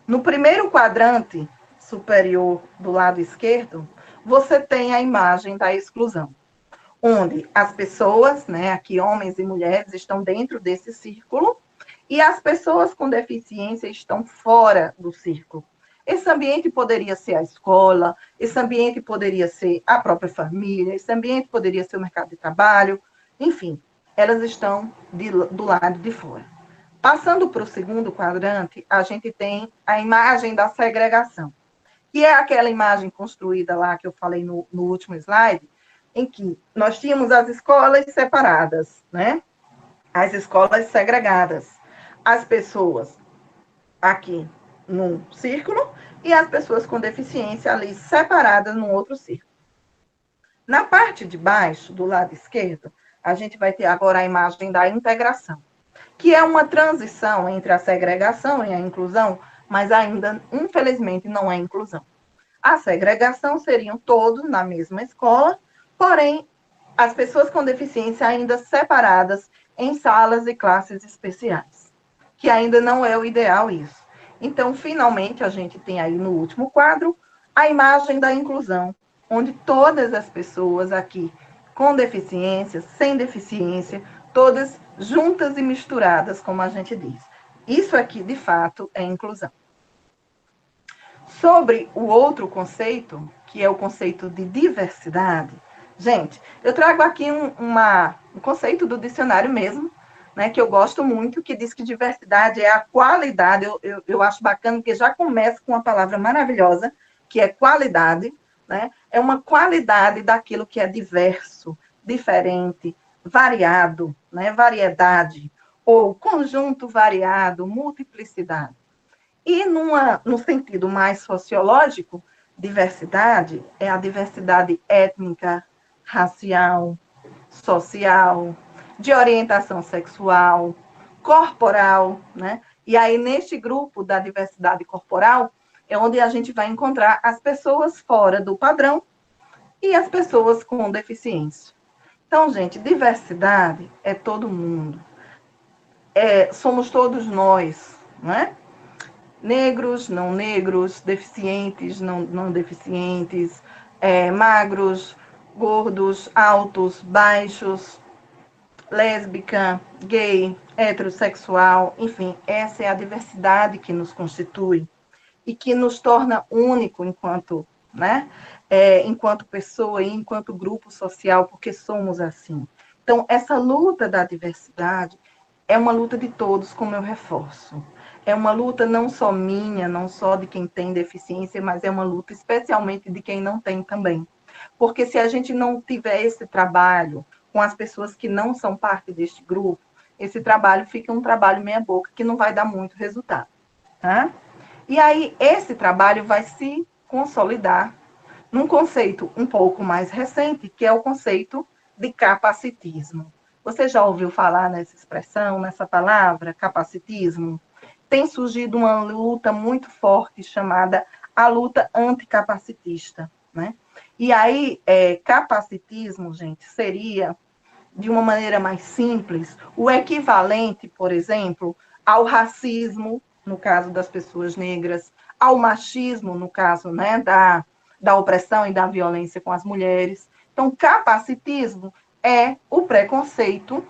No primeiro quadrante superior do lado esquerdo, você tem a imagem da exclusão, onde as pessoas, né, aqui homens e mulheres, estão dentro desse círculo e as pessoas com deficiência estão fora do círculo. Esse ambiente poderia ser a escola, esse ambiente poderia ser a própria família, esse ambiente poderia ser o mercado de trabalho, enfim, elas estão do lado de fora. Passando para o segundo quadrante, a gente tem a imagem da segregação, que é aquela imagem construída lá que eu falei no último slide, em que nós tínhamos as escolas separadas, né? As escolas segregadas, as pessoas aqui num círculo e as pessoas com deficiência ali separadas num outro círculo. Na parte de baixo, do lado esquerdo, a gente vai ter agora a imagem da integração, que é uma transição entre a segregação e a inclusão, mas ainda, infelizmente, não é inclusão. A segregação seriam todos na mesma escola, porém, as pessoas com deficiência ainda separadas em salas e classes especiais, que ainda não é o ideal isso. Então, finalmente, a gente tem aí no último quadro a imagem da inclusão, onde todas as pessoas aqui com deficiência, sem deficiência, todas juntas e misturadas, como a gente diz. Isso aqui, de fato, é inclusão. Sobre o outro conceito, que é o conceito de diversidade, gente, eu trago aqui um conceito do dicionário mesmo, né, que eu gosto muito, que diz que diversidade é a qualidade, eu acho bacana, porque já começa com uma palavra maravilhosa, que é qualidade, né? É uma qualidade daquilo que é diverso, diferente, variado, né, variedade, ou conjunto variado, multiplicidade. E no sentido mais sociológico, diversidade é a diversidade étnica, racial, social, de orientação sexual, corporal, né? E aí, neste grupo da diversidade corporal, é onde a gente vai encontrar as pessoas fora do padrão e as pessoas com deficiência. Então, gente, diversidade é todo mundo. Somos todos nós, não é? Negros, deficientes, não deficientes, magros, gordos, altos, baixos, lésbica, gay, heterossexual, enfim, essa é a diversidade que nos constitui e que nos torna único enquanto, né, enquanto pessoa e enquanto grupo social, porque somos assim. Então, essa luta da diversidade é uma luta de todos, como eu reforço. É uma luta não só minha, não só de quem tem deficiência, mas é uma luta especialmente de quem não tem também. Porque se a gente não tiver esse trabalho com as pessoas que não são parte deste grupo, esse trabalho fica um trabalho meia-boca que não vai dar muito resultado. Tá? E aí, esse trabalho vai se consolidar num conceito um pouco mais recente, que é o conceito de capacitismo. Você já ouviu falar nessa expressão, nessa palavra, capacitismo? Tem surgido uma luta muito forte chamada a luta anticapacitista, né? E aí, capacitismo, gente, seria, de uma maneira mais simples, o equivalente, por exemplo, ao racismo, no caso das pessoas negras, ao machismo, no caso, né, da opressão e da violência com as mulheres. Então, capacitismo é o preconceito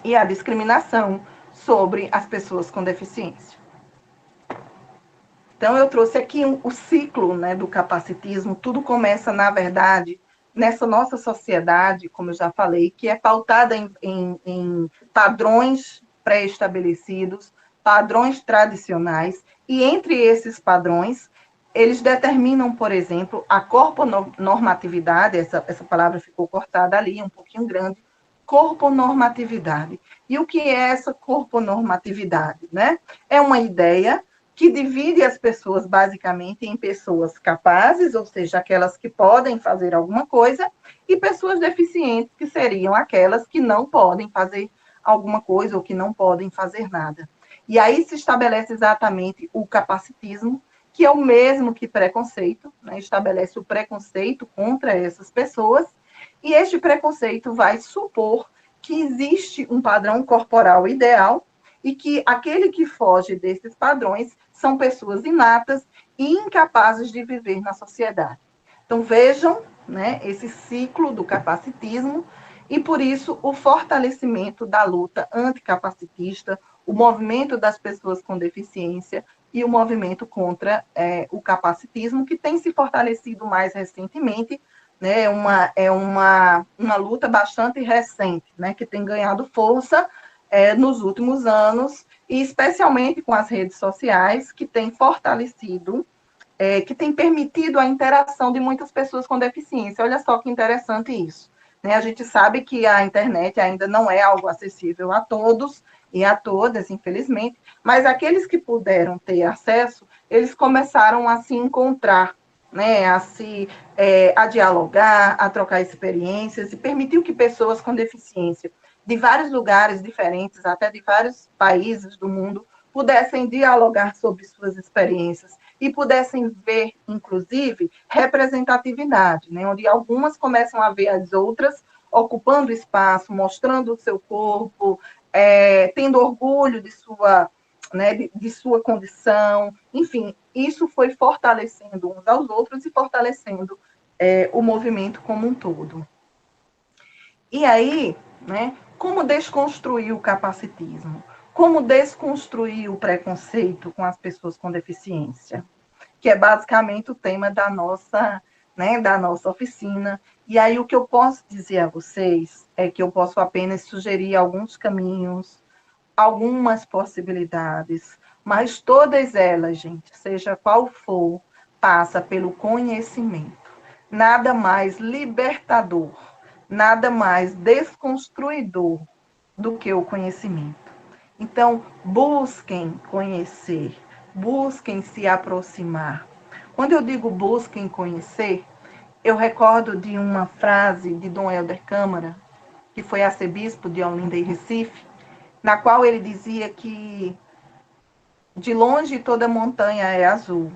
e a discriminação sobre as pessoas com deficiência. Então, eu trouxe aqui o ciclo, né, do capacitismo. Tudo começa, na verdade, nessa nossa sociedade, como eu já falei, que é pautada em padrões pré-estabelecidos, padrões tradicionais, e entre esses padrões, eles determinam, por exemplo, a corponormatividade, essa palavra ficou cortada ali, um pouquinho grande, corponormatividade. E o que é essa corponormatividade, né? É uma ideia que divide as pessoas basicamente em pessoas capazes, ou seja, aquelas que podem fazer alguma coisa, e pessoas deficientes, que seriam aquelas que não podem fazer alguma coisa ou que não podem fazer nada. E aí se estabelece exatamente o capacitismo, que é o mesmo que preconceito, né? Estabelece o preconceito contra essas pessoas, e este preconceito vai supor que existe um padrão corporal ideal e que aquele que foge desses padrões são pessoas inatas e incapazes de viver na sociedade. Então, vejam, né, esse ciclo do capacitismo e, por isso, o fortalecimento da luta anticapacitista, o movimento das pessoas com deficiência e o movimento contra o capacitismo, que tem se fortalecido mais recentemente, né, é uma luta bastante recente, né, que tem ganhado força nos últimos anos, e especialmente com as redes sociais, que tem fortalecido, que tem permitido a interação de muitas pessoas com deficiência. Olha só que interessante isso. Né? A gente sabe que a internet ainda não é algo acessível a todos e a todas, infelizmente, mas aqueles que puderam ter acesso, eles começaram a se encontrar, né, a dialogar, a trocar experiências, e permitiu que pessoas com deficiência de vários lugares diferentes, até de vários países do mundo, pudessem dialogar sobre suas experiências e pudessem ver, inclusive, representatividade, né, onde algumas começam a ver as outras ocupando espaço, mostrando o seu corpo, tendo orgulho de sua, né, de sua condição, enfim, isso foi fortalecendo uns aos outros e fortalecendo o movimento como um todo. E aí, né, como desconstruir o capacitismo? Como desconstruir o preconceito com as pessoas com deficiência? Que é basicamente o tema da nossa oficina. E aí o que eu posso dizer a vocês é que eu posso apenas sugerir alguns caminhos, algumas possibilidades, mas todas elas, gente, seja qual for, passa pelo conhecimento. Nada mais libertador, nada mais desconstruidor do que o conhecimento. Então, busquem conhecer, busquem se aproximar. Quando eu digo busquem conhecer, eu recordo de uma frase de Dom Helder Câmara, que foi arcebispo de Olinda e Recife, na qual ele dizia que de longe toda montanha é azul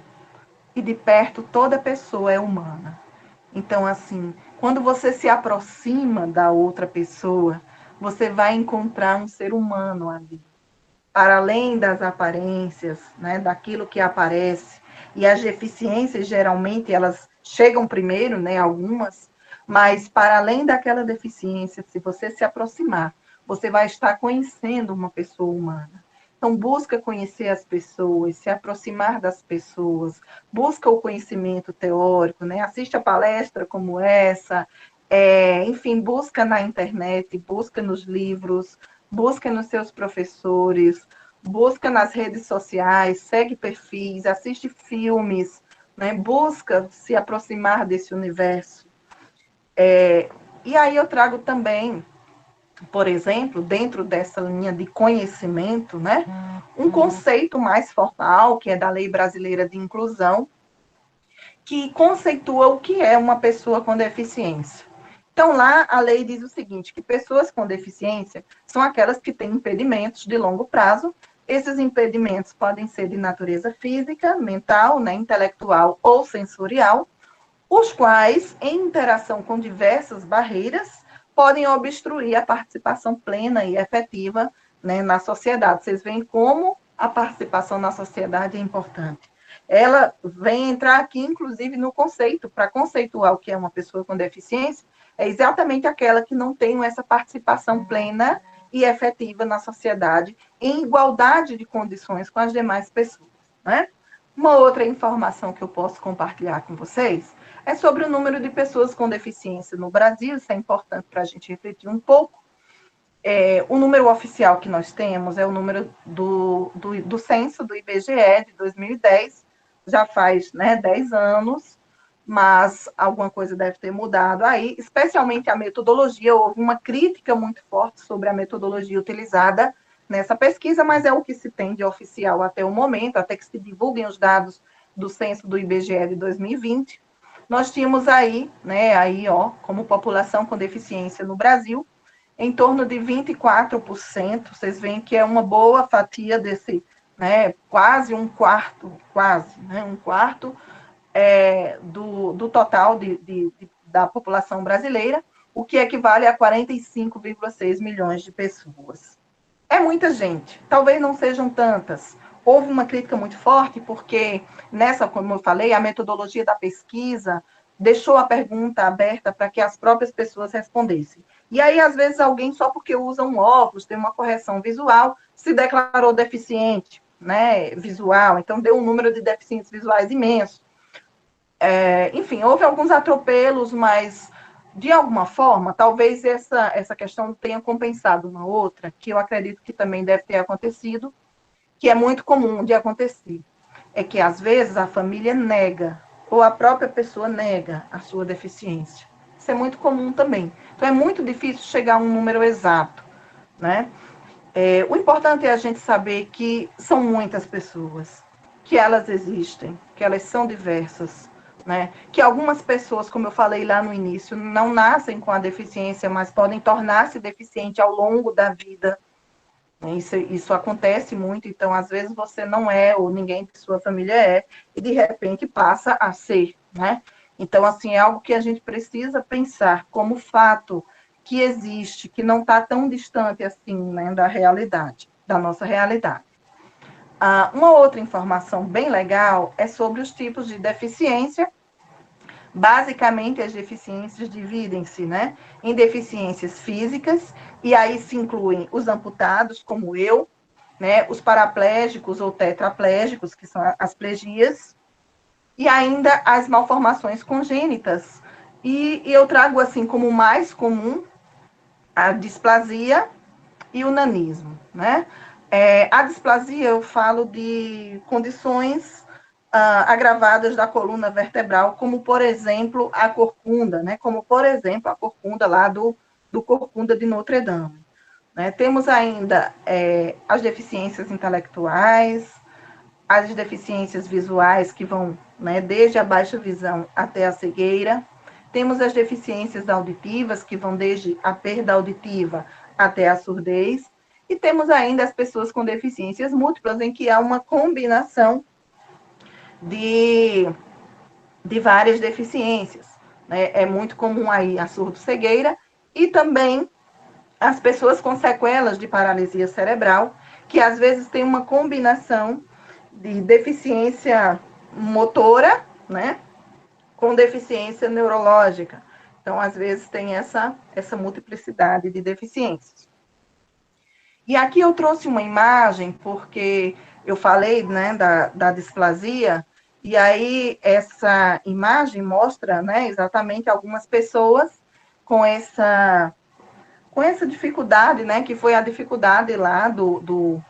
e de perto toda pessoa é humana. Então, assim, quando você se aproxima da outra pessoa, você vai encontrar um ser humano ali. Para além das aparências, né, daquilo que aparece, e as deficiências, geralmente, elas chegam primeiro, né, algumas, mas para além daquela deficiência, se você se aproximar, você vai estar conhecendo uma pessoa humana. Então, busca conhecer as pessoas, se aproximar das pessoas, busca o conhecimento teórico, né? Assiste a palestra como essa, enfim, busca na internet, busca nos livros, busca nos seus professores, busca nas redes sociais, segue perfis, assiste filmes, né? Busca se aproximar desse universo. E aí eu trago também, por exemplo, dentro dessa linha de conhecimento, né, um conceito mais formal, que é da Lei Brasileira de Inclusão, que conceitua o que é uma pessoa com deficiência. Então, lá a lei diz o seguinte, que pessoas com deficiência são aquelas que têm impedimentos de longo prazo. Esses impedimentos podem ser de natureza física, mental, né, intelectual ou sensorial, os quais, em interação com diversas barreiras, podem obstruir a participação plena e efetiva, né, na sociedade. Vocês veem como a participação na sociedade é importante. Ela vem entrar aqui, inclusive, no conceito, para conceituar o que é uma pessoa com deficiência, é exatamente aquela que não tem essa participação plena e efetiva na sociedade, em igualdade de condições com as demais pessoas, né? Uma outra informação que eu posso compartilhar com vocês é sobre o número de pessoas com deficiência no Brasil. Isso é importante para a gente refletir um pouco. O número oficial que nós temos é o número do censo do IBGE de 2010, já faz, né, 10 anos, mas alguma coisa deve ter mudado aí, especialmente a metodologia. Houve uma crítica muito forte sobre a metodologia utilizada nessa pesquisa, mas é o que se tem de oficial até o momento, até que se divulguem os dados do censo do IBGE de 2020. Nós tínhamos aí, né, como população com deficiência no Brasil, em torno de 24%. Vocês veem que é uma boa fatia desse, né, quase um quarto do total da população brasileira, o que equivale a 45,6 milhões de pessoas. É muita gente, talvez não sejam tantas. Houve uma crítica muito forte, porque como eu falei, a metodologia da pesquisa deixou a pergunta aberta para que as próprias pessoas respondessem. E aí, às vezes, alguém, só porque usa um óculos, tem uma correção visual, se declarou deficiente, né, visual, então deu um número de deficientes visuais imenso. Enfim, houve alguns atropelos, mas, de alguma forma, talvez essa questão tenha compensado uma outra, que eu acredito que também deve ter acontecido, que é muito comum de acontecer, é que, às vezes, a família nega, ou a própria pessoa nega a sua deficiência. Isso é muito comum também. Então, é muito difícil chegar a um número exato, né? O importante é a gente saber que são muitas pessoas, que elas existem, que elas são diversas, né? Que algumas pessoas, como eu falei lá no início, não nascem com a deficiência, mas podem tornar-se deficientes ao longo da vida. Isso acontece muito, então, às vezes, você não é, ou ninguém de sua família é, e, de repente, passa a ser, né? Então, assim, é algo que a gente precisa pensar como fato que existe, que não está tão distante, assim, né, da realidade, da nossa realidade. Uma outra informação bem legal é sobre os tipos de deficiência. Basicamente, as deficiências dividem-se, né, em deficiências físicas, e aí se incluem os amputados, como eu, né, os paraplégicos ou tetraplégicos, que são as plegias, e ainda as malformações congênitas. E eu trago, assim, como mais comum a displasia e o nanismo, né? A displasia, eu falo de condições agravadas da coluna vertebral, como, por exemplo, a corcunda, né? Como, por exemplo, a corcunda lá do Corcunda de Notre Dame. Né? Temos ainda as deficiências intelectuais, as deficiências visuais, que vão, né, desde a baixa visão até a cegueira. Temos as deficiências auditivas, que vão desde a perda auditiva até a surdez. E temos ainda as pessoas com deficiências múltiplas, em que há uma combinação de várias deficiências. Né? É muito comum aí a surdo-cegueira e também as pessoas com sequelas de paralisia cerebral, que às vezes tem uma combinação de deficiência motora, né, com deficiência neurológica. Então, às vezes, tem essa multiplicidade de deficiências. E aqui eu trouxe uma imagem, porque eu falei, né, da displasia, e aí essa imagem mostra, né, exatamente algumas pessoas com essa dificuldade, né, que foi a dificuldade lá do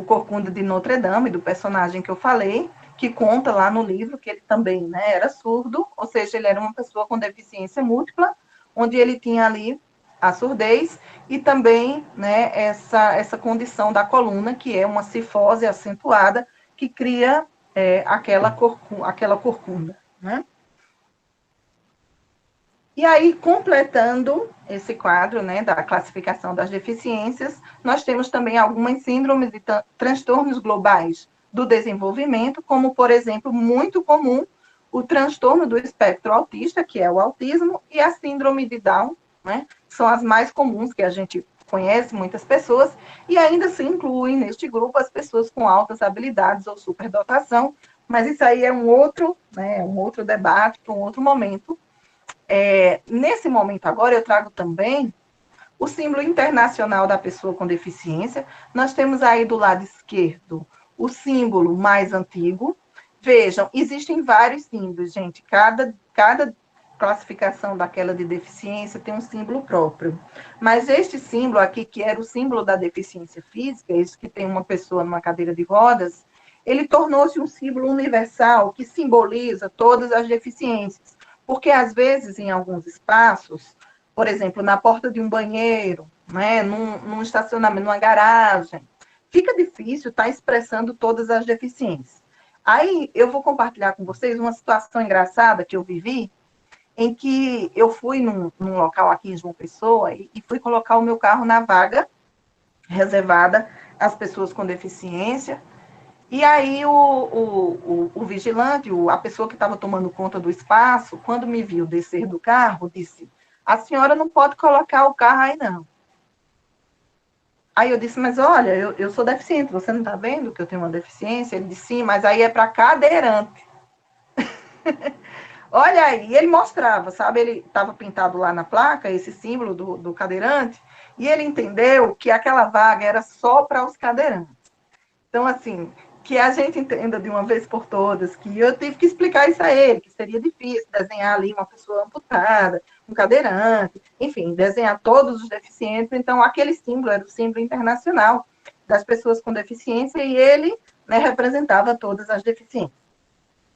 Corcunda de Notre Dame, do personagem que eu falei, que conta lá no livro que ele também, né, era surdo, ou seja, ele era uma pessoa com deficiência múltipla, onde ele tinha ali a surdez e também, né, essa condição da coluna, que é uma cifose acentuada, que cria aquela corcunda, né? E aí, completando esse quadro, né, da classificação das deficiências, nós temos também algumas síndromes e transtornos globais do desenvolvimento, como, por exemplo, muito comum, o transtorno do espectro autista, que é o autismo, e a síndrome de Down, né, são as mais comuns que a gente conhece, muitas pessoas, e ainda se incluem neste grupo as pessoas com altas habilidades ou superdotação, mas isso aí é um outro debate para um outro momento. Nesse momento agora, eu trago também o símbolo internacional da pessoa com deficiência. Nós temos aí do lado esquerdo o símbolo mais antigo. Vejam, existem vários símbolos, gente. Cada classificação daquela de deficiência tem um símbolo próprio. Mas este símbolo aqui, que era o símbolo da deficiência física, esse que tem uma pessoa numa cadeira de rodas, ele tornou-se um símbolo universal que simboliza todas as deficiências. Porque, às vezes, em alguns espaços, por exemplo, na porta de um banheiro, né, num estacionamento, numa garagem, fica difícil estar expressando todas as deficiências. Aí, eu vou compartilhar com vocês uma situação engraçada que eu vivi, em que eu fui num local aqui em João Pessoa e fui colocar o meu carro na vaga reservada às pessoas com deficiência. E aí o vigilante, a pessoa que estava tomando conta do espaço, quando me viu descer do carro, disse: a senhora não pode colocar o carro aí, não. Aí eu disse: mas olha, eu sou deficiente, você não está vendo que eu tenho uma deficiência? Ele disse: sim, mas aí é para cadeirante. Olha aí, ele mostrava, sabe? Ele estava pintado lá na placa, esse símbolo do cadeirante, e ele entendeu que aquela vaga era só para os cadeirantes. Então, assim, que a gente entenda de uma vez por todas, que eu tive que explicar isso a ele, que seria difícil desenhar ali uma pessoa amputada, um cadeirante, enfim, desenhar todos os deficientes. Então, aquele símbolo era o símbolo internacional das pessoas com deficiência e ele, né, representava todas as deficiências.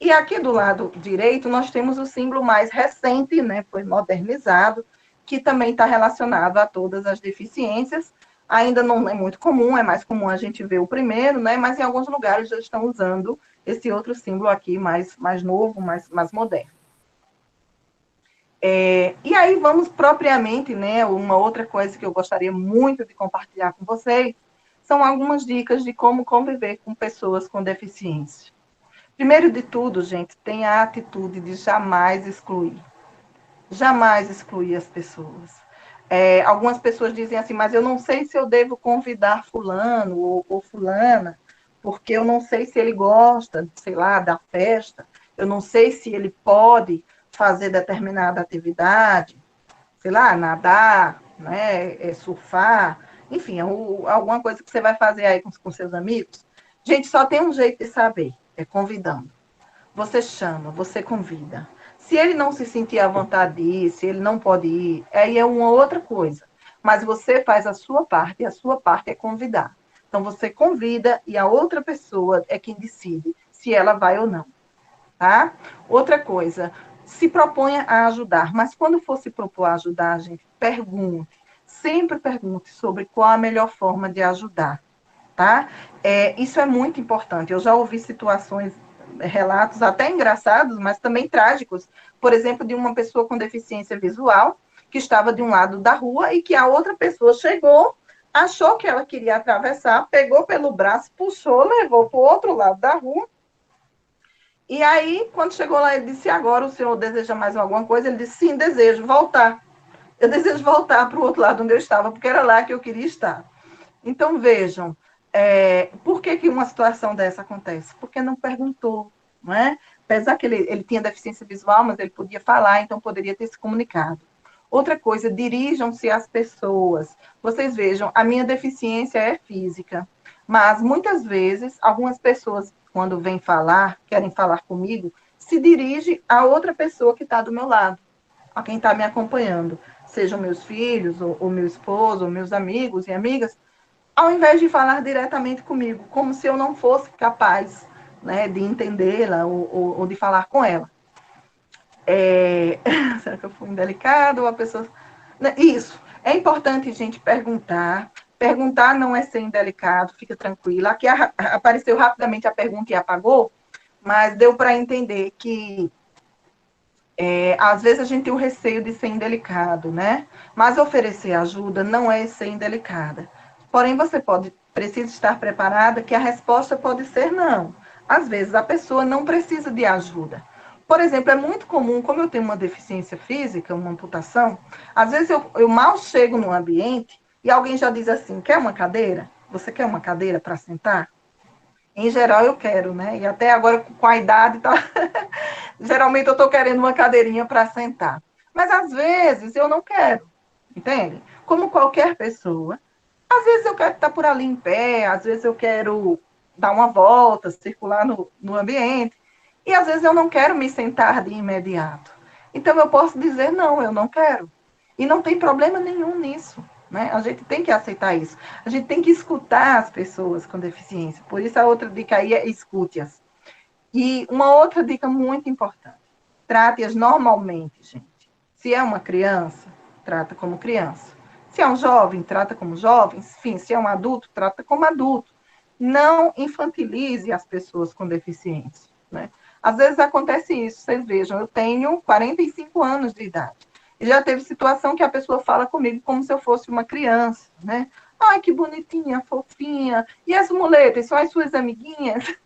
E aqui do lado direito, nós temos o símbolo mais recente, né, foi modernizado, que também está relacionado a todas as deficiências. Ainda não é muito comum, é mais comum a gente ver o primeiro, né, mas em alguns lugares já estão usando esse outro símbolo aqui, mais novo, mais moderno. E aí vamos propriamente, né, uma outra coisa que eu gostaria muito de compartilhar com vocês, são algumas dicas de como conviver com pessoas com deficiência. Primeiro de tudo, gente, tenha a atitude de jamais excluir. Jamais excluir as pessoas. Algumas pessoas dizem assim, mas eu não sei se eu devo convidar fulano ou fulana, porque eu não sei se ele gosta, sei lá, da festa, eu não sei se ele pode fazer determinada atividade, sei lá, nadar, né, surfar, enfim, alguma coisa que você vai fazer aí com seus amigos. Gente, só tem um jeito de saber, é convidando. Você chama, você convida. Se ele não se sentir à vontade de ir, se ele não pode ir, aí é uma outra coisa. Mas você faz a sua parte, e a sua parte é convidar. Então, você convida e a outra pessoa é quem decide se ela vai ou não, tá? Outra coisa, se proponha a ajudar, mas quando for se propor a ajudar, gente, pergunte, sempre pergunte sobre qual a melhor forma de ajudar, tá? Isso é muito importante. Eu já ouvi situações, relatos até engraçados, mas também trágicos, por exemplo, de uma pessoa com deficiência visual, que estava de um lado da rua e que a outra pessoa chegou, achou que ela queria atravessar, pegou pelo braço, puxou, levou para o outro lado da rua. E aí, quando chegou lá, ele disse: agora o senhor deseja mais alguma coisa? Ele disse: sim, desejo voltar. Eu desejo voltar para o outro lado onde eu estava, porque era lá que eu queria estar. Então, vejam, por que uma situação dessa acontece? Porque não perguntou, não é? Apesar que ele tinha deficiência visual, mas ele podia falar, então poderia ter se comunicado. Outra coisa, dirijam-se às pessoas. Vocês vejam, a minha deficiência é física, mas muitas vezes, algumas pessoas, quando vêm falar, querem falar comigo, se dirigem a outra pessoa que está do meu lado, a quem está me acompanhando, sejam meus filhos, ou meu esposo, ou meus amigos e amigas, ao invés de falar diretamente comigo, como se eu não fosse capaz, né, de entendê-la ou de falar com ela. Será que eu fui indelicado? Ou a pessoa... Isso. É importante, gente, perguntar. Perguntar não é ser indelicado, fica tranquila. Aqui apareceu rapidamente a pergunta e apagou, mas deu para entender que às vezes a gente tem o receio de ser indelicado, né? Mas oferecer ajuda não é ser indelicada. Porém, você precisa estar preparada que a resposta pode ser não. Às vezes a pessoa não precisa de ajuda. Por exemplo, é muito comum, como eu tenho uma deficiência física, uma amputação, às vezes eu mal chego no ambiente e alguém já diz assim: quer uma cadeira? Você quer uma cadeira para sentar? Em geral eu quero, né? E até agora com a idade, tá... geralmente eu estou querendo uma cadeirinha para sentar. Mas às vezes eu não quero, entende? Como qualquer pessoa. Às vezes eu quero estar por ali em pé, às vezes eu quero dar uma volta, circular no ambiente, e às vezes eu não quero me sentar de imediato. Então eu posso dizer: não, eu não quero. E não tem problema nenhum nisso, né? A gente tem que aceitar isso. A gente tem que escutar as pessoas com deficiência. Por isso a outra dica aí é: escute-as. E uma outra dica muito importante: trate-as normalmente, gente. Se é uma criança, trata como criança. Se é um jovem, trata como jovem. Enfim, se é um adulto, trata como adulto. Não infantilize as pessoas com deficiência, né? Às vezes acontece isso, vocês vejam, eu tenho 45 anos de idade. E já teve situação que a pessoa fala comigo como se eu fosse uma criança, né? Ai, que bonitinha, fofinha. E as muletas, são as suas amiguinhas?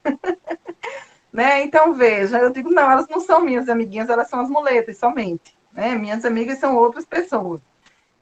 Né? Então, veja, eu digo: não, elas não são minhas amiguinhas, elas são as muletas somente, né? Minhas amigas são outras pessoas.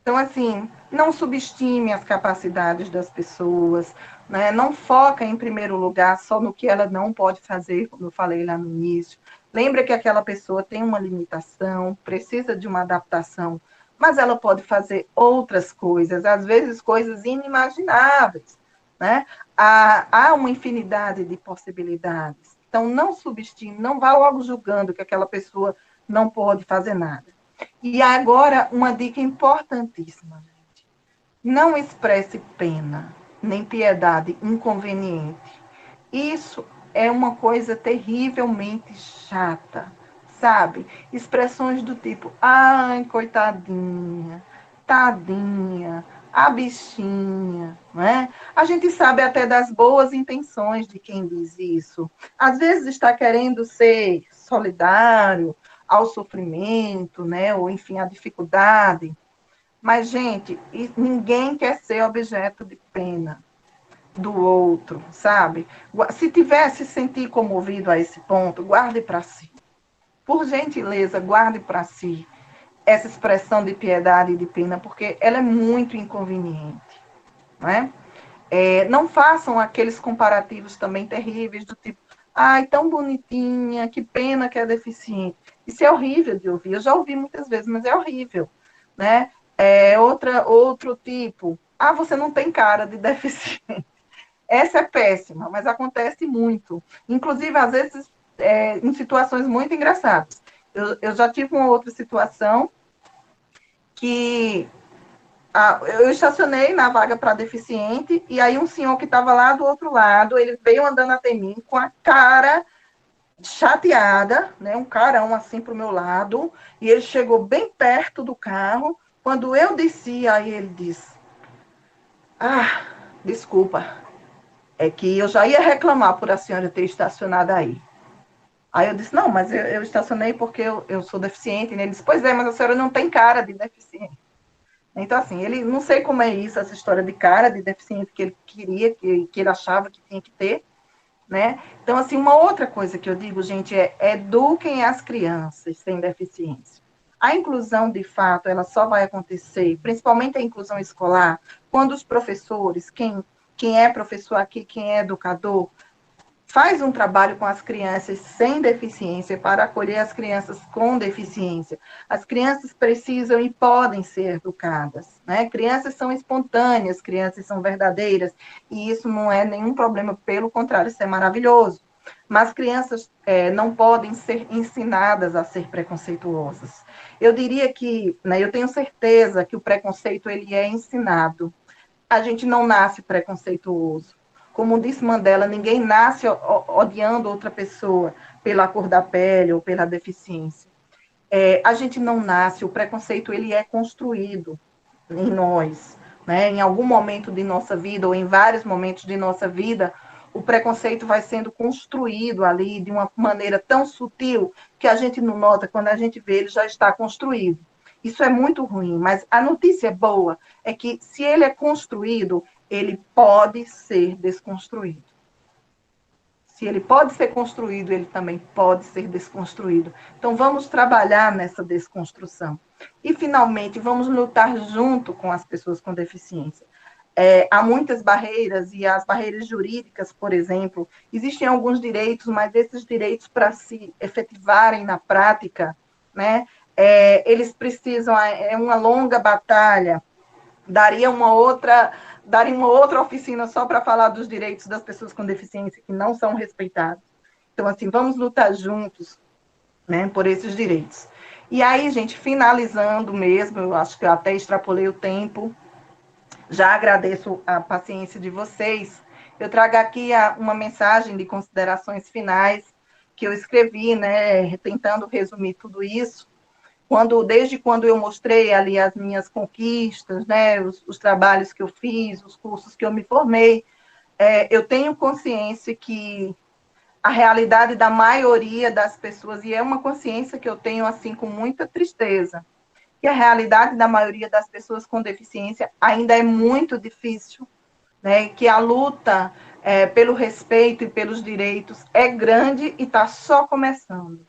Então, assim, não subestime as capacidades das pessoas, né? Não foca, em primeiro lugar, só no que ela não pode fazer, como eu falei lá no início. Lembra que aquela pessoa tem uma limitação, precisa de uma adaptação, mas ela pode fazer outras coisas, às vezes coisas inimagináveis, né? Há uma infinidade de possibilidades. Então, não subestime, não vá logo julgando que aquela pessoa não pode fazer nada. E agora, uma dica importantíssima, gente. Não expresse pena, nem piedade inconveniente. Isso é uma coisa terrivelmente chata, sabe? Expressões do tipo: ai, coitadinha, tadinha, a bichinha, não é? A gente sabe até das boas intenções de quem diz isso. Às vezes está querendo ser solidário ao sofrimento, né? Ou, enfim, à dificuldade. Mas, gente, ninguém quer ser objeto de pena do outro, sabe? Se tivesse se sentir comovido a esse ponto, guarde para si. Por gentileza, guarde para si essa expressão de piedade e de pena, porque ela é muito inconveniente, né? Não façam aqueles comparativos também terríveis do tipo: ai, tão bonitinha, que pena que é deficiente. Isso é horrível de ouvir. Eu já ouvi muitas vezes, mas é horrível, né? Outro tipo: ah, você não tem cara de deficiente. Essa é péssima, mas acontece muito. Inclusive, às vezes, em situações muito engraçadas. Eu já tive uma outra situação que eu estacionei na vaga para deficiente, e aí um senhor que estava lá do outro lado, ele veio andando até mim com a cara chateada, né, um carão assim para o meu lado, e ele chegou bem perto do carro. Quando eu desci, aí ele disse: ah, desculpa, é que eu já ia reclamar por a senhora ter estacionado aí. Aí eu disse: não, mas eu estacionei porque eu sou deficiente. E ele disse: pois é, mas a senhora não tem cara de deficiente. Então, assim, ele, não sei como é isso, essa história de cara de deficiente que ele queria, que ele achava que tinha que ter, né? Então, assim, uma outra coisa que eu digo, gente, eduquem as crianças sem deficiência. A inclusão, de fato, ela só vai acontecer, principalmente a inclusão escolar, quando os professores, quem é professor aqui, quem é educador, faz um trabalho com as crianças sem deficiência para acolher as crianças com deficiência. As crianças precisam e podem ser educadas, né? Crianças são espontâneas, crianças são verdadeiras, e isso não é nenhum problema, pelo contrário, isso é maravilhoso. Mas crianças não podem ser ensinadas a ser preconceituosas. Eu diria que, né, eu tenho certeza que o preconceito ele é ensinado. A gente não nasce preconceituoso. Como disse Mandela, ninguém nasce odiando outra pessoa pela cor da pele ou pela deficiência. A gente não nasce, o preconceito ele é construído em nós, né? Em algum momento de nossa vida, ou em vários momentos de nossa vida, o preconceito vai sendo construído ali de uma maneira tão sutil que a gente não nota, quando a gente vê, ele já está construído. Isso é muito ruim, mas a notícia boa é que, se ele é construído, ele pode ser desconstruído. Se ele pode ser construído, ele também pode ser desconstruído. Então, vamos trabalhar nessa desconstrução. E, finalmente, vamos lutar junto com as pessoas com deficiência. Há muitas barreiras, e as barreiras jurídicas, por exemplo, existem alguns direitos, mas esses direitos, para se efetivarem na prática, né, eles precisam, é uma longa batalha. Daria uma outra oficina só para falar dos direitos das pessoas com deficiência que não são respeitados. Então, assim, vamos lutar juntos, né, por esses direitos. E aí, gente, finalizando mesmo, eu acho que eu até extrapolei o tempo, já agradeço a paciência de vocês. Eu trago aqui uma mensagem de considerações finais que eu escrevi, né, tentando resumir tudo isso. Desde quando eu mostrei ali as minhas conquistas, né, os trabalhos que eu fiz, os cursos que eu me formei, eu tenho consciência que a realidade da maioria das pessoas, e é uma consciência que eu tenho assim com muita tristeza, que a realidade da maioria das pessoas com deficiência ainda é muito difícil, né, que a luta pelo respeito e pelos direitos é grande e está só começando.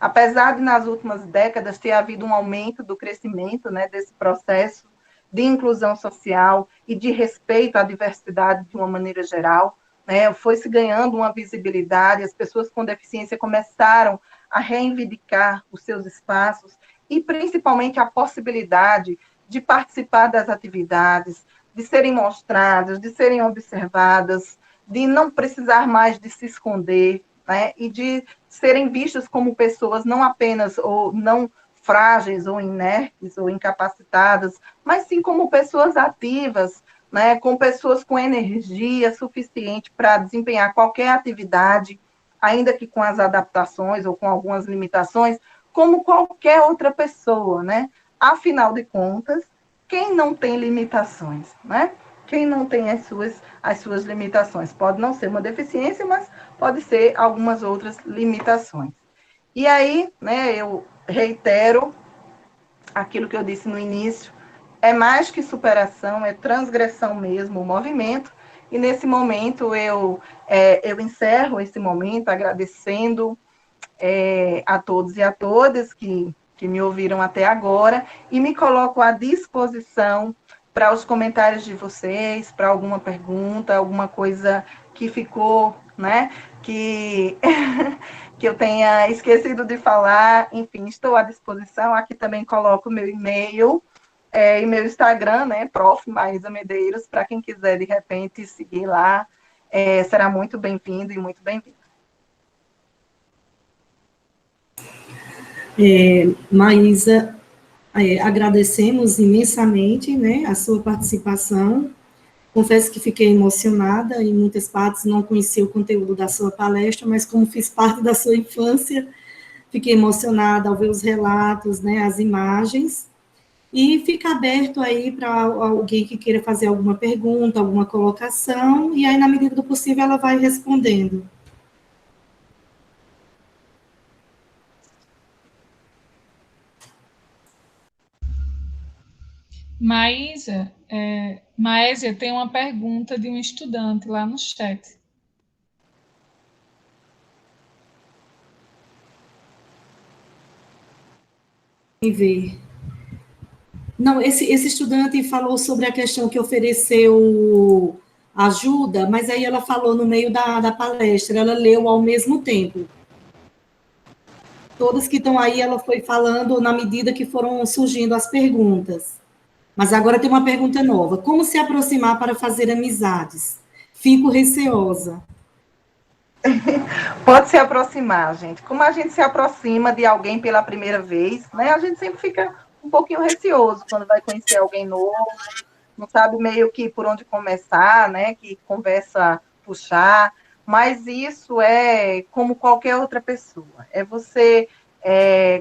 Apesar de, nas últimas décadas, ter havido um aumento do crescimento, né, desse processo de inclusão social e de respeito à diversidade de uma maneira geral, né, foi se ganhando uma visibilidade, as pessoas com deficiência começaram a reivindicar os seus espaços e, principalmente, a possibilidade de participar das atividades, de serem mostradas, de serem observadas, de não precisar mais de se esconder, né, e de serem vistas como pessoas não apenas ou não frágeis ou inertes ou incapacitadas, mas sim como pessoas ativas, né, com pessoas com energia suficiente para desempenhar qualquer atividade, ainda que com as adaptações ou com algumas limitações, como qualquer outra pessoa, né? Afinal de contas, quem não tem limitações, né? Quem não tem as suas limitações? Pode não ser uma deficiência, mas pode ser algumas outras limitações. E aí, né, eu reitero aquilo que eu disse no início, é mais que superação, é transgressão mesmo o movimento, e nesse momento eu encerro esse momento agradecendo a todos e a todas que me ouviram até agora, e me coloco à disposição para os comentários de vocês, para alguma pergunta, alguma coisa que ficou, né, que eu tenha esquecido de falar, enfim, estou à disposição. Aqui também coloco meu e-mail e meu Instagram, né, Prof. Maísa Medeiros, para quem quiser, de repente, seguir lá, será muito bem-vindo e muito bem-vindo. Maísa, agradecemos imensamente, né, a sua participação, Confesso que fiquei emocionada, em muitas partes não conhecia o conteúdo da sua palestra, mas como fiz parte da sua infância, fiquei emocionada ao ver os relatos, né, as imagens, e fica aberto aí para alguém que queira fazer alguma pergunta, alguma colocação, e aí, na medida do possível, ela vai respondendo. Maésia, tem uma pergunta de um estudante lá no chat. Ver. Não, esse estudante falou sobre a questão que ofereceu ajuda, mas aí ela falou no meio da palestra, ela leu ao mesmo tempo. Todas que estão aí, ela foi falando na medida que foram surgindo as perguntas. Mas agora tem uma pergunta nova. Como se aproximar para fazer amizades? Fico receosa. Pode se aproximar, gente. Como a gente se aproxima de alguém pela primeira vez, né? A gente sempre fica um pouquinho receoso quando vai conhecer alguém novo, não sabe meio que por onde começar, né? Que conversa puxar. Mas isso é como qualquer outra pessoa. É você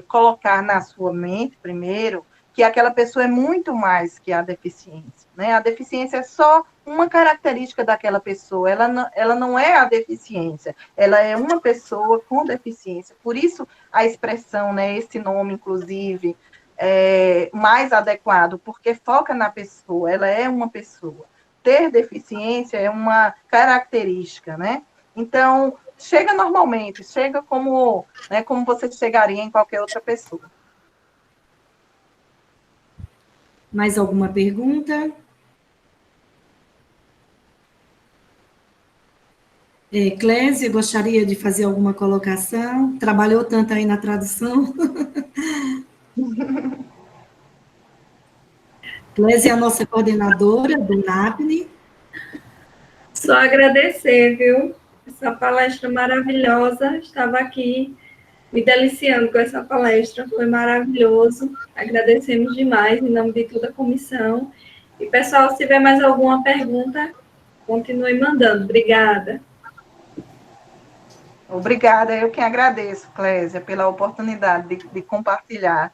colocar na sua mente, primeiro, que aquela pessoa é muito mais que a deficiência, né? A deficiência é só uma característica daquela pessoa, ela não é a deficiência, ela é uma pessoa com deficiência. Por isso, a expressão, né, esse nome, inclusive, é mais adequado, porque foca na pessoa, ela é uma pessoa. Ter deficiência é uma característica, né? Então, chega normalmente, chega como, né, como você chegaria em qualquer outra pessoa. Mais alguma pergunta? Clésia, gostaria de fazer alguma colocação? Trabalhou tanto aí na tradução. Clésia é a nossa coordenadora do NAPNE. Só agradecer, viu? Essa palestra maravilhosa. Estava aqui me deliciando com essa palestra. Foi maravilhoso. Agradecemos demais em nome de toda a comissão. E, pessoal, se tiver mais alguma pergunta, continue mandando. Obrigada. Obrigada, eu que agradeço, Clésia, pela oportunidade de compartilhar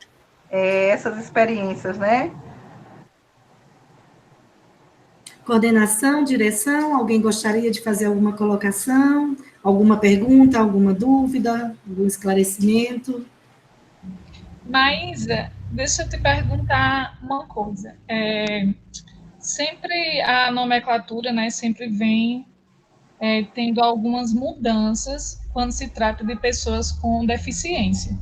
essas experiências, né? Coordenação, direção, alguém gostaria de fazer alguma colocação, alguma pergunta, alguma dúvida, algum esclarecimento? Maísa, deixa eu te perguntar uma coisa. Sempre a nomenclatura, né, sempre vem tendo algumas mudanças quando se trata de pessoas com deficiência.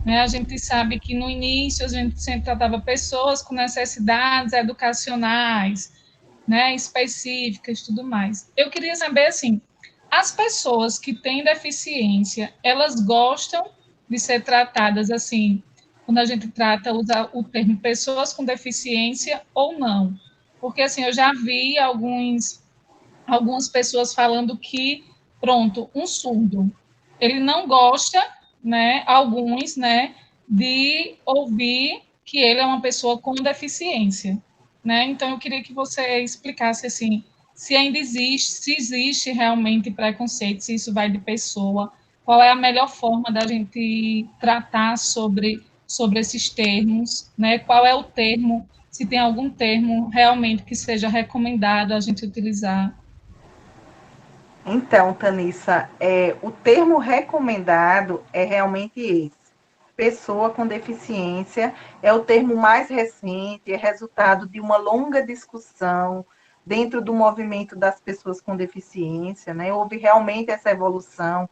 Né? A gente sabe que no início a gente sempre tratava pessoas com necessidades educacionais, né, específicas, tudo mais. Eu queria saber, assim, as pessoas que têm deficiência, elas gostam de ser tratadas assim, quando a gente usa o termo pessoas com deficiência ou não? Porque, assim, eu já vi algumas pessoas falando que, pronto, um surdo, ele não gosta, né, alguns, né, de ouvir que ele é uma pessoa com deficiência, né? Então eu queria que você explicasse assim, se ainda existe, se existe realmente preconceito, se isso vai de pessoa, qual é a melhor forma da gente tratar sobre esses termos, né? Qual é o termo, se tem algum termo realmente que seja recomendado a gente utilizar. Então, Tanissa, o termo recomendado é realmente esse. Pessoa com deficiência é o termo mais recente, é resultado de uma longa discussão dentro do movimento das pessoas com deficiência, né? Houve realmente essa evolução.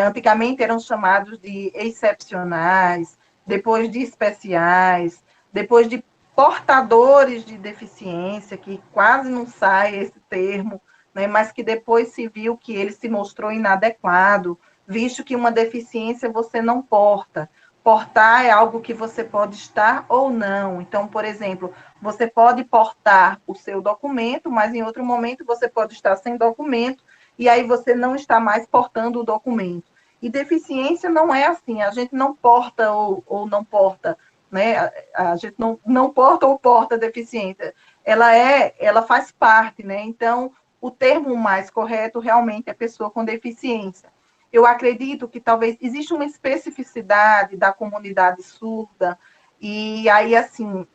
Antigamente eram chamados de excepcionais, depois de especiais, depois de portadores de deficiência, que quase não sai esse termo, né, mas que depois se viu que ele se mostrou inadequado, visto que uma deficiência você não porta. Portar é algo que você pode estar ou não. Então, por exemplo, você pode portar o seu documento, mas em outro momento você pode estar sem documento, e aí você não está mais portando o documento. E deficiência não é assim, a gente não porta ou não porta, né? A gente não porta ou porta deficiência. ela faz parte, né? Então, o termo mais correto realmente é pessoa com deficiência. Eu acredito que talvez existe uma especificidade da comunidade surda, e aí, assim,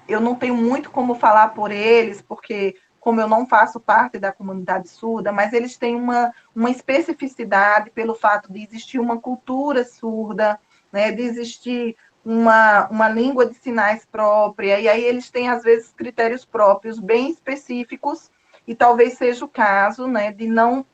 eu não tenho muito como falar por eles, porque como eu não faço parte da comunidade surda, mas eles têm uma especificidade pelo fato de existir uma cultura surda, né, de existir uma língua de sinais própria, e aí eles têm, às vezes, critérios próprios bem específicos, e talvez seja o caso, né, de não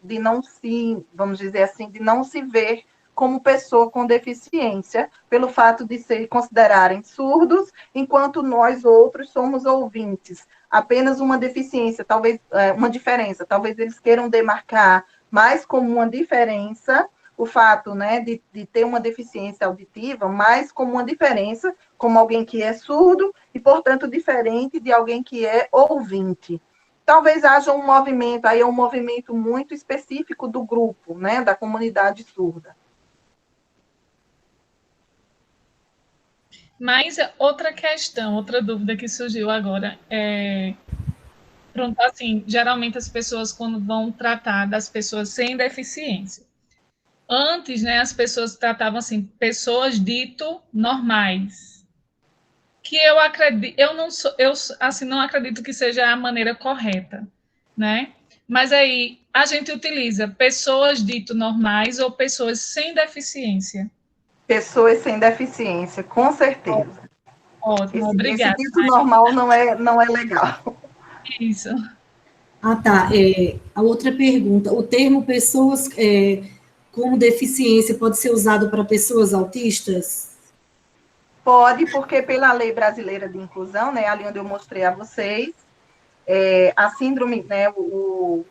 se, vamos dizer assim, de não se ver como pessoa com deficiência, pelo fato de se considerarem surdos, enquanto nós outros somos ouvintes. Apenas uma deficiência, talvez uma diferença, talvez eles queiram demarcar mais como uma diferença o fato, né, de ter uma deficiência auditiva, mais como uma diferença, como alguém que é surdo e, portanto, diferente de alguém que é ouvinte. Talvez haja um movimento, aí é um movimento muito específico do grupo, né, da comunidade surda. Mas outra questão, outra dúvida que surgiu agora pronto, assim, geralmente as pessoas quando vão tratar das pessoas sem deficiência, antes, né, as pessoas tratavam assim, pessoas dito normais, que eu acredito, eu não sou, eu assim não acredito que seja a maneira correta, né? Mas aí a gente utiliza pessoas dito normais ou pessoas sem deficiência. Pessoas sem deficiência, com certeza. Ótimo, Esse obrigada. dito normal não é legal. Isso. Ah, tá. A outra pergunta, o termo pessoas com deficiência pode ser usado para pessoas autistas? Pode, porque pela Lei Brasileira de Inclusão, né, ali onde eu mostrei a vocês, a síndrome, né, o